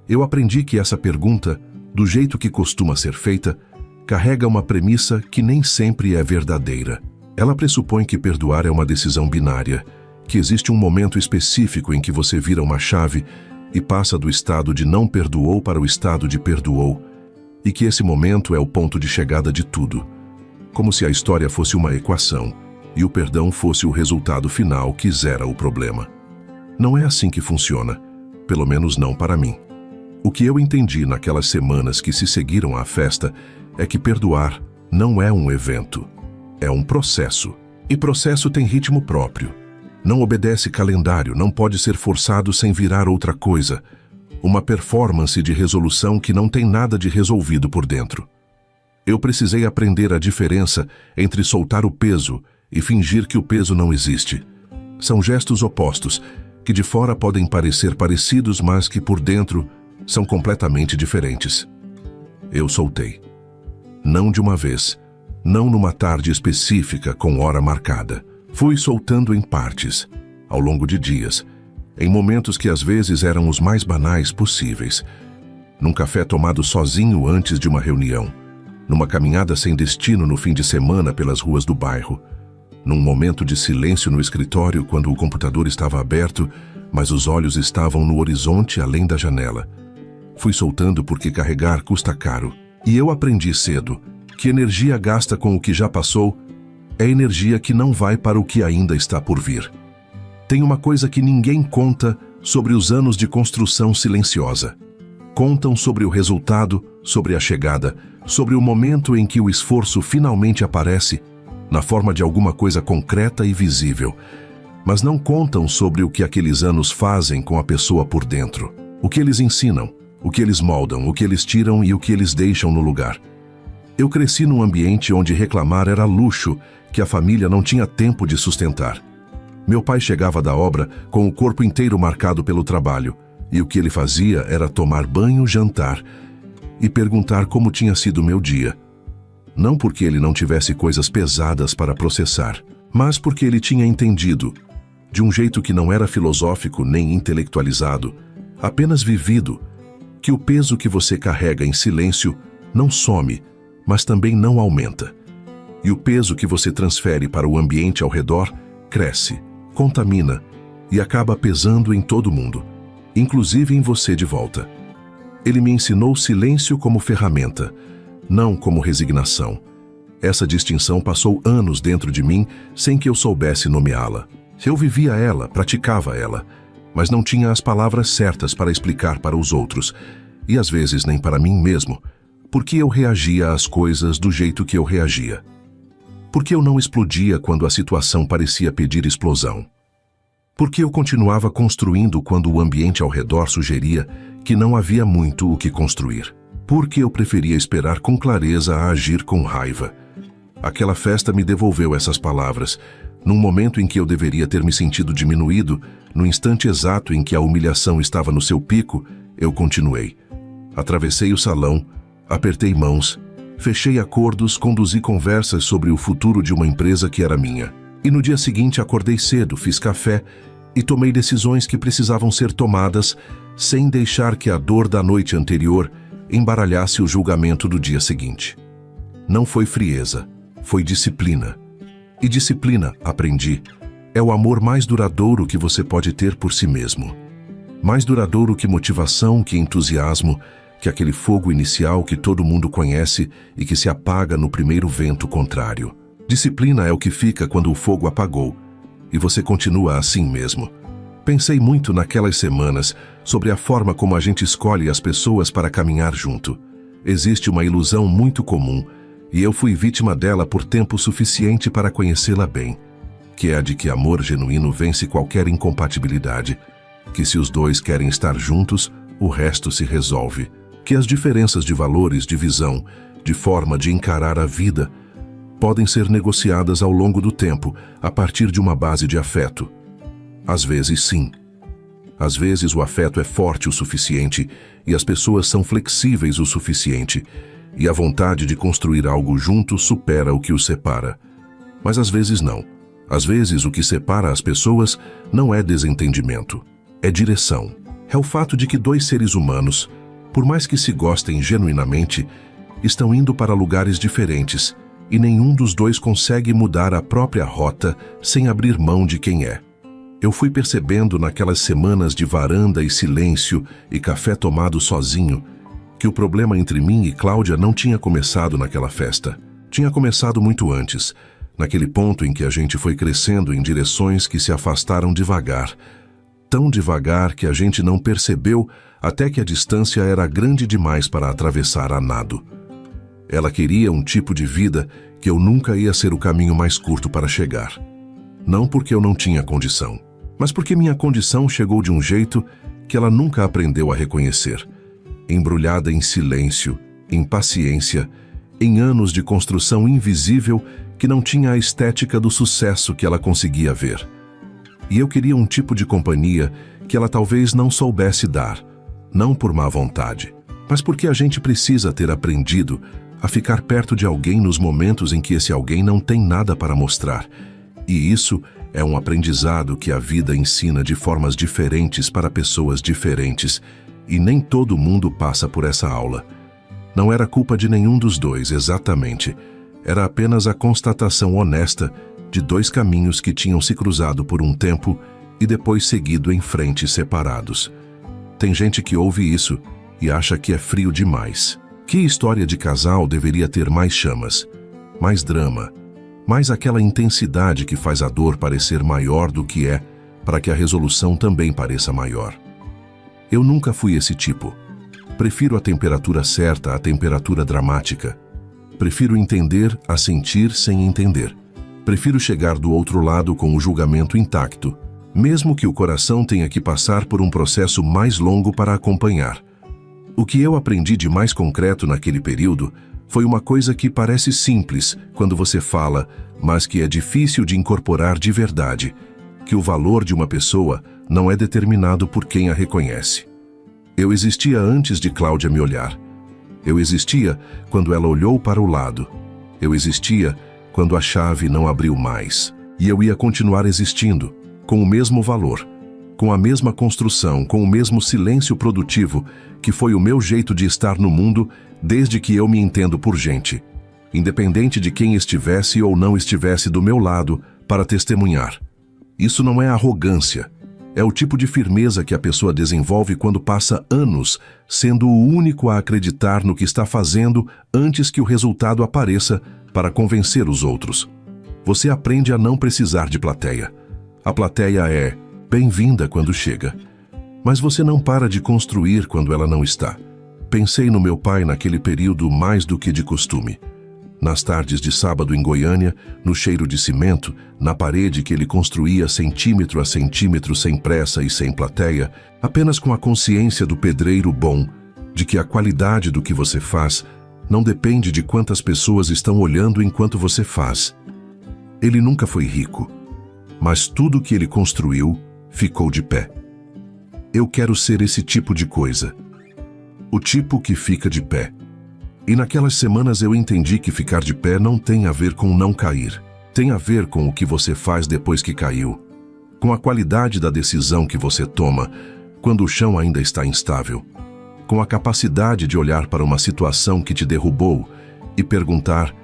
Eu aprendi que essa pergunta, do jeito que costuma ser feita, carrega uma premissa que nem sempre é verdadeira. Ela pressupõe que perdoar é uma decisão binária, que existe um momento específico em que você vira uma chave e passa do estado de não perdoou para o estado de perdoou, e que esse momento é o ponto de chegada de tudo, como se a história fosse uma equação e o perdão fosse o resultado final que zera o problema. Não é assim que funciona, pelo menos não para mim. O que eu entendi naquelas semanas que se seguiram à festa é que perdoar não é um evento. É um processo. E processo tem ritmo próprio. Não obedece calendário, não pode ser forçado sem virar outra coisa. Uma performance de resolução que não tem nada de resolvido por dentro. Eu precisei aprender a diferença entre soltar o peso e fingir que o peso não existe. São gestos opostos, que de fora podem parecer parecidos, mas que por dentro são completamente diferentes. Eu soltei. Não de uma vez. Não numa tarde específica com hora marcada. Fui soltando em partes, ao longo de dias, em momentos que às vezes eram os mais banais possíveis. Num café tomado sozinho antes de uma reunião, numa caminhada sem destino no fim de semana pelas ruas do bairro, num momento de silêncio no escritório quando o computador estava aberto, mas os olhos estavam no horizonte além da janela. Fui soltando porque carregar custa caro, e eu aprendi cedo que energia gasta com o que já passou é energia que não vai para o que ainda está por vir. Tem uma coisa que ninguém conta sobre os anos de construção silenciosa. Contam sobre o resultado, sobre a chegada, sobre o momento em que o esforço finalmente aparece, na forma de alguma coisa concreta e visível. Mas não contam sobre o que aqueles anos fazem com a pessoa por dentro. O que eles ensinam, o que eles moldam, o que eles tiram e o que eles deixam no lugar. Eu cresci num ambiente onde reclamar era luxo, que a família não tinha tempo de sustentar. Meu pai chegava da obra com o corpo inteiro marcado pelo trabalho, e o que ele fazia era tomar banho, jantar e perguntar como tinha sido meu dia. Não porque ele não tivesse coisas pesadas para processar, mas porque ele tinha entendido, de um jeito que não era filosófico nem intelectualizado, apenas vivido, que o peso que você carrega em silêncio não some, mas também não aumenta. E o peso que você transfere para o ambiente ao redor cresce, contamina e acaba pesando em todo mundo, inclusive em você de volta. Ele me ensinou silêncio como ferramenta, não como resignação. Essa distinção passou anos dentro de mim sem que eu soubesse nomeá-la. Eu vivia ela, praticava ela, mas não tinha as palavras certas para explicar para os outros, e às vezes nem para mim mesmo, porque eu reagia às coisas do jeito que eu reagia. Porque eu não explodia quando a situação parecia pedir explosão. Porque eu continuava construindo quando o ambiente ao redor sugeria que não havia muito o que construir. Porque eu preferia esperar com clareza a agir com raiva. Aquela festa me devolveu essas palavras, num momento em que eu deveria ter me sentido diminuído, no instante exato em que a humilhação estava no seu pico, eu continuei. Atravessei o salão, apertei mãos, fechei acordos, conduzi conversas sobre o futuro de uma empresa que era minha. E no dia seguinte acordei cedo, fiz café e tomei decisões que precisavam ser tomadas sem deixar que a dor da noite anterior embaralhasse o julgamento do dia seguinte. Não foi frieza, foi disciplina. E disciplina, aprendi, é o amor mais duradouro que você pode ter por si mesmo. Mais duradouro que motivação, que entusiasmo, que aquele fogo inicial que todo mundo conhece e que se apaga no primeiro vento contrário. Disciplina é o que fica quando o fogo apagou, e você continua assim mesmo. Pensei muito naquelas semanas sobre a forma como a gente escolhe as pessoas para caminhar junto. Existe uma ilusão muito comum, e eu fui vítima dela por tempo suficiente para conhecê-la bem, que é a de que amor genuíno vence qualquer incompatibilidade, que se os dois querem estar juntos, o resto se resolve, que as diferenças de valores, de visão, de forma de encarar a vida, podem ser negociadas ao longo do tempo, a partir de uma base de afeto. Às vezes, sim. Às vezes o afeto é forte o suficiente e as pessoas são flexíveis o suficiente, e a vontade de construir algo junto supera o que os separa. Mas às vezes não. Às vezes o que separa as pessoas não é desentendimento, é direção. É o fato de que dois seres humanos, por mais que se gostem genuinamente, estão indo para lugares diferentes, e nenhum dos dois consegue mudar a própria rota sem abrir mão de quem é. Eu fui percebendo naquelas semanas de varanda e silêncio e café tomado sozinho, que o problema entre mim e Cláudia não tinha começado naquela festa. Tinha começado muito antes, naquele ponto em que a gente foi crescendo em direções que se afastaram devagar, tão devagar que a gente não percebeu até que a distância era grande demais para atravessar a nado. Ela queria um tipo de vida que eu nunca ia ser o caminho mais curto para chegar. Não porque eu não tinha condição, mas porque minha condição chegou de um jeito que ela nunca aprendeu a reconhecer. Embrulhada em silêncio, em paciência, em anos de construção invisível que não tinha a estética do sucesso que ela conseguia ver. E eu queria um tipo de companhia que ela talvez não soubesse dar, não por má vontade, mas porque a gente precisa ter aprendido a ficar perto de alguém nos momentos em que esse alguém não tem nada para mostrar. E isso é um aprendizado que a vida ensina de formas diferentes para pessoas diferentes, e nem todo mundo passa por essa aula. Não era culpa de nenhum dos dois, exatamente. Era apenas a constatação honesta de dois caminhos que tinham se cruzado por um tempo e depois seguido em frente separados. Tem gente que ouve isso e acha que é frio demais. Que história de casal deveria ter mais chamas, mais drama, mais aquela intensidade que faz a dor parecer maior do que é, para que a resolução também pareça maior? Eu nunca fui esse tipo. Prefiro a temperatura certa à temperatura dramática. Prefiro entender a sentir sem entender. Prefiro chegar do outro lado com o julgamento intacto, mesmo que o coração tenha que passar por um processo mais longo para acompanhar. O que eu aprendi de mais concreto naquele período foi uma coisa que parece simples quando você fala, mas que é difícil de incorporar de verdade, que o valor de uma pessoa não é determinado por quem a reconhece. Eu existia antes de Cláudia me olhar. Eu existia quando ela olhou para o lado. Eu existia quando a chave não abriu mais. E eu ia continuar existindo, com o mesmo valor, com a mesma construção, com o mesmo silêncio produtivo, que foi o meu jeito de estar no mundo desde que eu me entendo por gente, independente de quem estivesse ou não estivesse do meu lado para testemunhar. Isso não é arrogância. É o tipo de firmeza que a pessoa desenvolve quando passa anos sendo o único a acreditar no que está fazendo antes que o resultado apareça para convencer os outros. Você aprende a não precisar de plateia. A plateia é bem-vinda quando chega. Mas você não para de construir quando ela não está. Pensei no meu pai naquele período mais do que de costume. Nas tardes de sábado em Goiânia, no cheiro de cimento, na parede que ele construía centímetro a centímetro sem pressa e sem plateia, apenas com a consciência do pedreiro bom, de que a qualidade do que você faz não depende de quantas pessoas estão olhando enquanto você faz. Ele nunca foi rico, mas tudo que ele construiu ficou de pé. Eu quero ser esse tipo de coisa. O tipo que fica de pé. E naquelas semanas eu entendi que ficar de pé não tem a ver com não cair. Tem a ver com o que você faz depois que caiu. Com a qualidade da decisão que você toma quando o chão ainda está instável. Com a capacidade de olhar para uma situação que te derrubou e perguntar,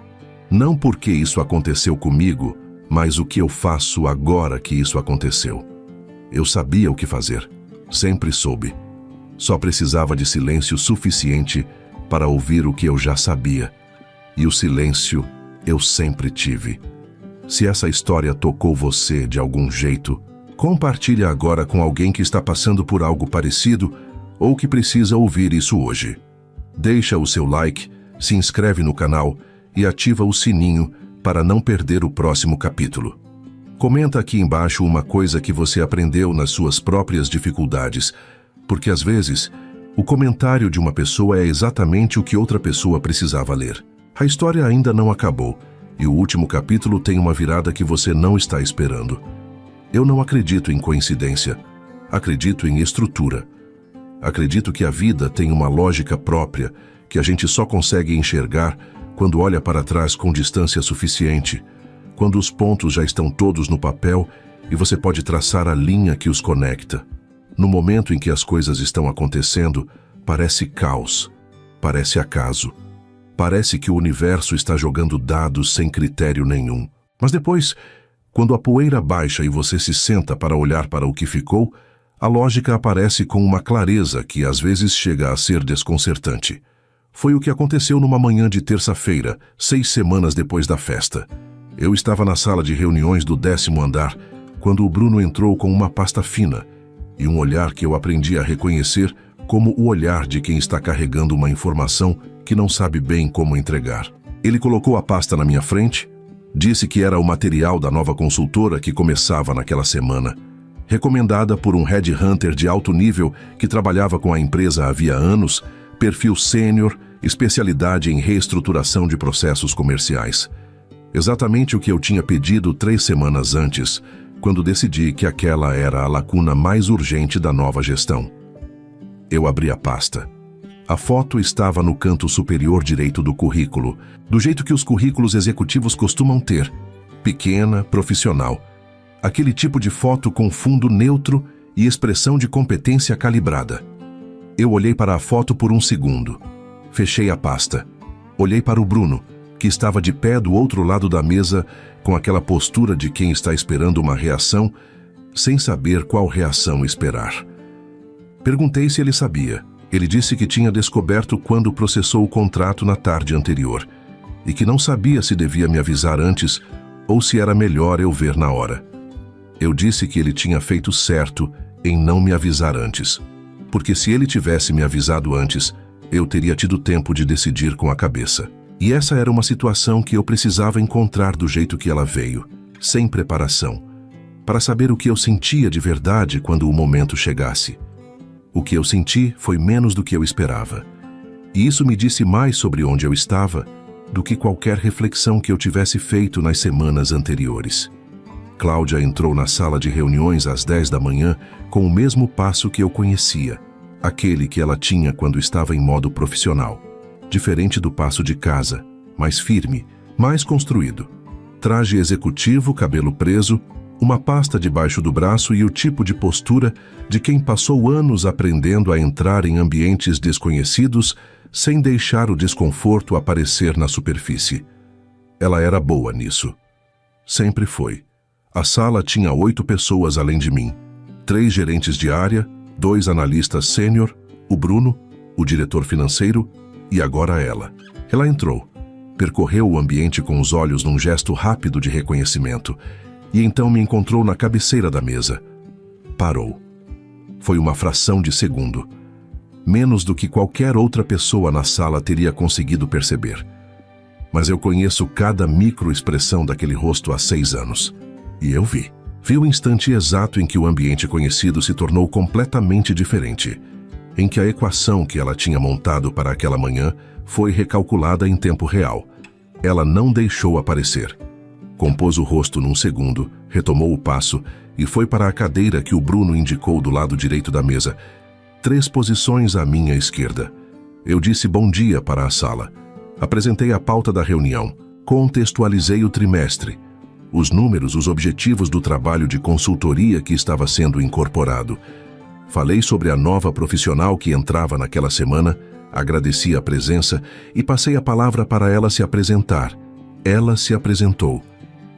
não por que isso aconteceu comigo, mas o que eu faço agora que isso aconteceu. Eu sabia o que fazer. Sempre soube. Só precisava de silêncio suficiente para ouvir o que eu já sabia. E o silêncio eu sempre tive. Se essa história tocou você de algum jeito, compartilhe agora com alguém que está passando por algo parecido ou que precisa ouvir isso hoje. Deixa o seu like, se inscreve no canal e ativa o sininho para não perder o próximo capítulo. Comenta aqui embaixo uma coisa que você aprendeu nas suas próprias dificuldades, porque às vezes o comentário de uma pessoa é exatamente o que outra pessoa precisava ler. A história ainda não acabou, e o último capítulo tem uma virada que você não está esperando. Eu não acredito em coincidência. Acredito em estrutura. Acredito que a vida tem uma lógica própria, que a gente só consegue enxergar quando olha para trás com distância suficiente, quando os pontos já estão todos no papel e você pode traçar a linha que os conecta. No momento em que as coisas estão acontecendo, parece caos, parece acaso. Parece que o universo está jogando dados sem critério nenhum. Mas depois, quando a poeira baixa e você se senta para olhar para o que ficou, a lógica aparece com uma clareza que às vezes chega a ser desconcertante. Foi o que aconteceu numa manhã de terça-feira, 6 semanas depois da festa. Eu estava na sala de reuniões do 10º andar, quando o Bruno entrou com uma pasta fina, e um olhar que eu aprendi a reconhecer como o olhar de quem está carregando uma informação que não sabe bem como entregar. Ele colocou a pasta na minha frente, disse que era o material da nova consultora que começava naquela semana, recomendada por um headhunter de alto nível que trabalhava com a empresa havia anos, perfil sênior, especialidade em reestruturação de processos comerciais. Exatamente o que eu tinha pedido 3 semanas antes, quando decidi que aquela era a lacuna mais urgente da nova gestão. Eu abri a pasta. A foto estava no canto superior direito do currículo, do jeito que os currículos executivos costumam ter, pequena, profissional. Aquele tipo de foto com fundo neutro e expressão de competência calibrada. Eu olhei para a foto por um segundo. Fechei a pasta. Olhei para o Bruno, que estava de pé do outro lado da mesa, com aquela postura de quem está esperando uma reação, sem saber qual reação esperar. Perguntei se ele sabia. Ele disse que tinha descoberto quando processou o contrato na tarde anterior, e que não sabia se devia me avisar antes ou se era melhor eu ver na hora. Eu disse que ele tinha feito certo em não me avisar antes, porque se ele tivesse me avisado antes, eu teria tido tempo de decidir com a cabeça. E essa era uma situação que eu precisava encontrar do jeito que ela veio, sem preparação, para saber o que eu sentia de verdade quando o momento chegasse. O que eu senti foi menos do que eu esperava. E isso me disse mais sobre onde eu estava do que qualquer reflexão que eu tivesse feito nas semanas anteriores. Cláudia entrou na sala de reuniões às 10 da manhã com o mesmo passo que eu conhecia, aquele que ela tinha quando estava em modo profissional. Diferente do passo de casa, mais firme, mais construído. Traje executivo, cabelo preso, uma pasta debaixo do braço e o tipo de postura de quem passou anos aprendendo a entrar em ambientes desconhecidos sem deixar o desconforto aparecer na superfície. Ela era boa nisso. Sempre foi. A sala tinha 8 pessoas além de mim. 3 gerentes de área, 2 analistas sênior, o Bruno, o diretor financeiro e agora ela. Ela entrou, percorreu o ambiente com os olhos num gesto rápido de reconhecimento e então me encontrou na cabeceira da mesa. Parou. Foi uma fração de segundo. Menos do que qualquer outra pessoa na sala teria conseguido perceber. Mas eu conheço cada microexpressão daquele rosto há 6 anos. E eu vi. Vi o instante exato em que o ambiente conhecido se tornou completamente diferente. Em que a equação que ela tinha montado para aquela manhã foi recalculada em tempo real. Ela não deixou aparecer. Compôs o rosto num segundo, retomou o passo e foi para a cadeira que o Bruno indicou do lado direito da mesa, 3 posições à minha esquerda. Eu disse bom dia para a sala. Apresentei a pauta da reunião. Contextualizei o trimestre, os números, os objetivos do trabalho de consultoria que estava sendo incorporado. Falei sobre a nova profissional que entrava naquela semana, agradeci a presença e passei a palavra para ela se apresentar. Ela se apresentou,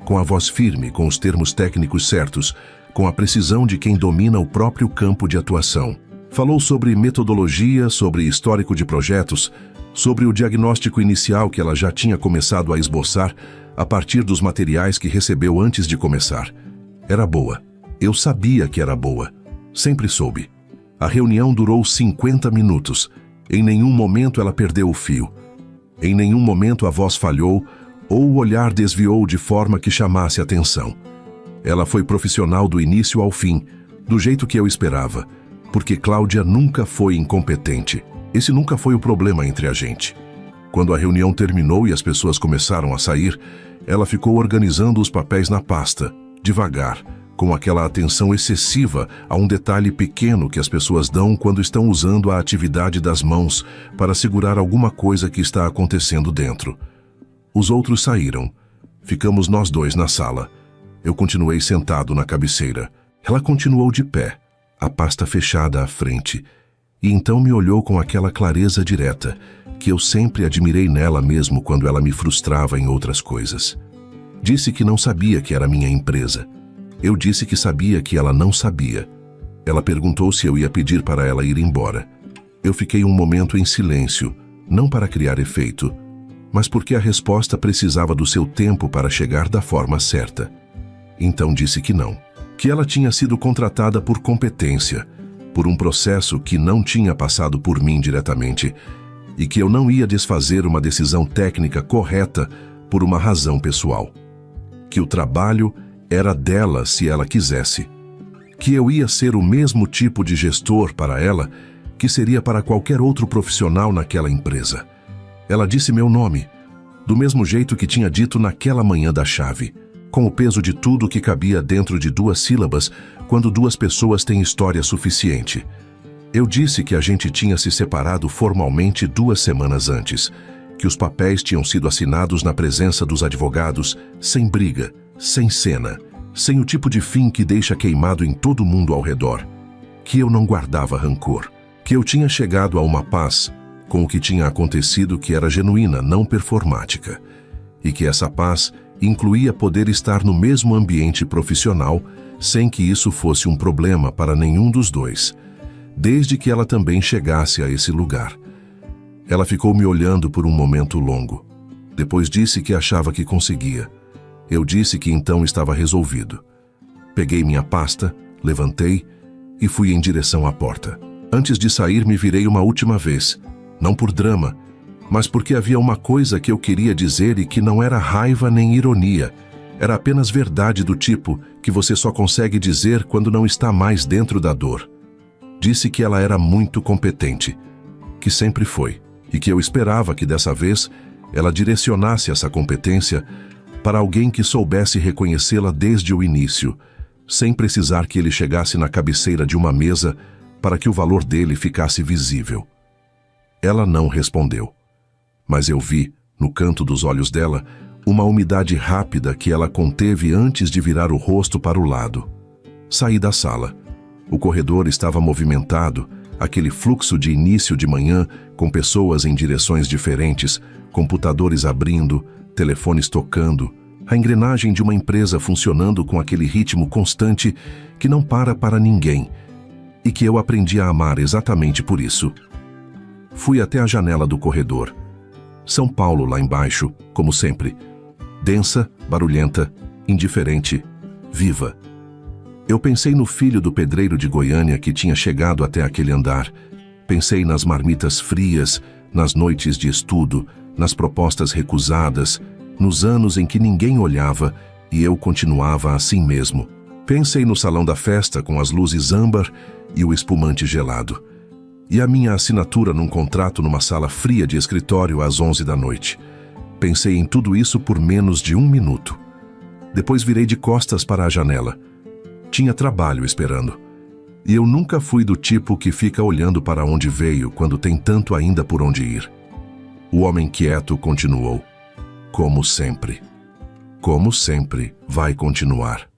com a voz firme, com os termos técnicos certos, com a precisão de quem domina o próprio campo de atuação. Falou sobre metodologia, sobre histórico de projetos, sobre o diagnóstico inicial que ela já tinha começado a esboçar a partir dos materiais que recebeu antes de começar. Era boa. Eu sabia que era boa. Sempre soube. A reunião durou 50 minutos. Em nenhum momento ela perdeu o fio. Em nenhum momento a voz falhou ou o olhar desviou de forma que chamasse atenção. Ela foi profissional do início ao fim, do jeito que eu esperava, porque Cláudia nunca foi incompetente. Esse nunca foi o problema entre a gente. Quando a reunião terminou e as pessoas começaram a sair, ela ficou organizando os papéis na pasta, devagar, com aquela atenção excessiva a um detalhe pequeno que as pessoas dão quando estão usando a atividade das mãos para segurar alguma coisa que está acontecendo dentro. Os outros saíram. Ficamos nós 2 na sala. Eu continuei sentado na cabeceira. Ela continuou de pé, a pasta fechada à frente, e então me olhou com aquela clareza direta que eu sempre admirei nela mesmo quando ela me frustrava em outras coisas. Disse que não sabia que era minha empresa. Eu disse que sabia que ela não sabia. Ela perguntou se eu ia pedir para ela ir embora. Eu fiquei um momento em silêncio, não para criar efeito, mas porque a resposta precisava do seu tempo para chegar da forma certa. Então disse que não, que ela tinha sido contratada por competência, por um processo que não tinha passado por mim diretamente, e que eu não ia desfazer uma decisão técnica correta por uma razão pessoal. Que o trabalho era dela se ela quisesse. Que eu ia ser o mesmo tipo de gestor para ela que seria para qualquer outro profissional naquela empresa. Ela disse meu nome, do mesmo jeito que tinha dito naquela manhã da chave, com o peso de tudo que cabia dentro de 2 sílabas quando 2 pessoas têm história suficiente. Eu disse que a gente tinha se separado formalmente 2 semanas antes, que os papéis tinham sido assinados na presença dos advogados, sem briga, sem cena, sem o tipo de fim que deixa queimado em todo mundo ao redor, que eu não guardava rancor, que eu tinha chegado a uma paz com o que tinha acontecido que era genuína, não performática, e que essa paz incluía poder estar no mesmo ambiente profissional sem que isso fosse um problema para nenhum dos 2, desde que ela também chegasse a esse lugar. Ela ficou me olhando por um momento longo. Depois disse que achava que conseguia. Eu disse que então estava resolvido. Peguei minha pasta, levantei e fui em direção à porta. Antes de sair, me virei uma última vez. Não por drama, mas porque havia uma coisa que eu queria dizer e que não era raiva nem ironia. Era apenas verdade do tipo que você só consegue dizer quando não está mais dentro da dor. Disse que ela era muito competente, que sempre foi, e que eu esperava que dessa vez ela direcionasse essa competência para alguém que soubesse reconhecê-la desde o início, sem precisar que ele chegasse na cabeceira de uma mesa para que o valor dele ficasse visível. Ela não respondeu, mas eu vi, no canto dos olhos dela, uma umidade rápida que ela conteve antes de virar o rosto para o lado. Saí da sala. O corredor estava movimentado, aquele fluxo de início de manhã, com pessoas em direções diferentes, computadores abrindo, telefones tocando, a engrenagem de uma empresa funcionando com aquele ritmo constante que não para ninguém, e que eu aprendi a amar exatamente por isso. Fui até a janela do corredor. São Paulo lá embaixo, como sempre. Densa, barulhenta, indiferente, viva. Eu pensei no filho do pedreiro de Goiânia que tinha chegado até aquele andar. Pensei nas marmitas frias, nas noites de estudo, nas propostas recusadas, nos anos em que ninguém olhava e eu continuava assim mesmo. Pensei no salão da festa com as luzes âmbar e o espumante gelado. E a minha assinatura num contrato numa sala fria de escritório às 11 da noite. Pensei em tudo isso por menos de 1 minuto. Depois virei de costas para a janela. Tinha trabalho esperando. E eu nunca fui do tipo que fica olhando para onde veio quando tem tanto ainda por onde ir. O homem quieto continuou. Como sempre, vai continuar.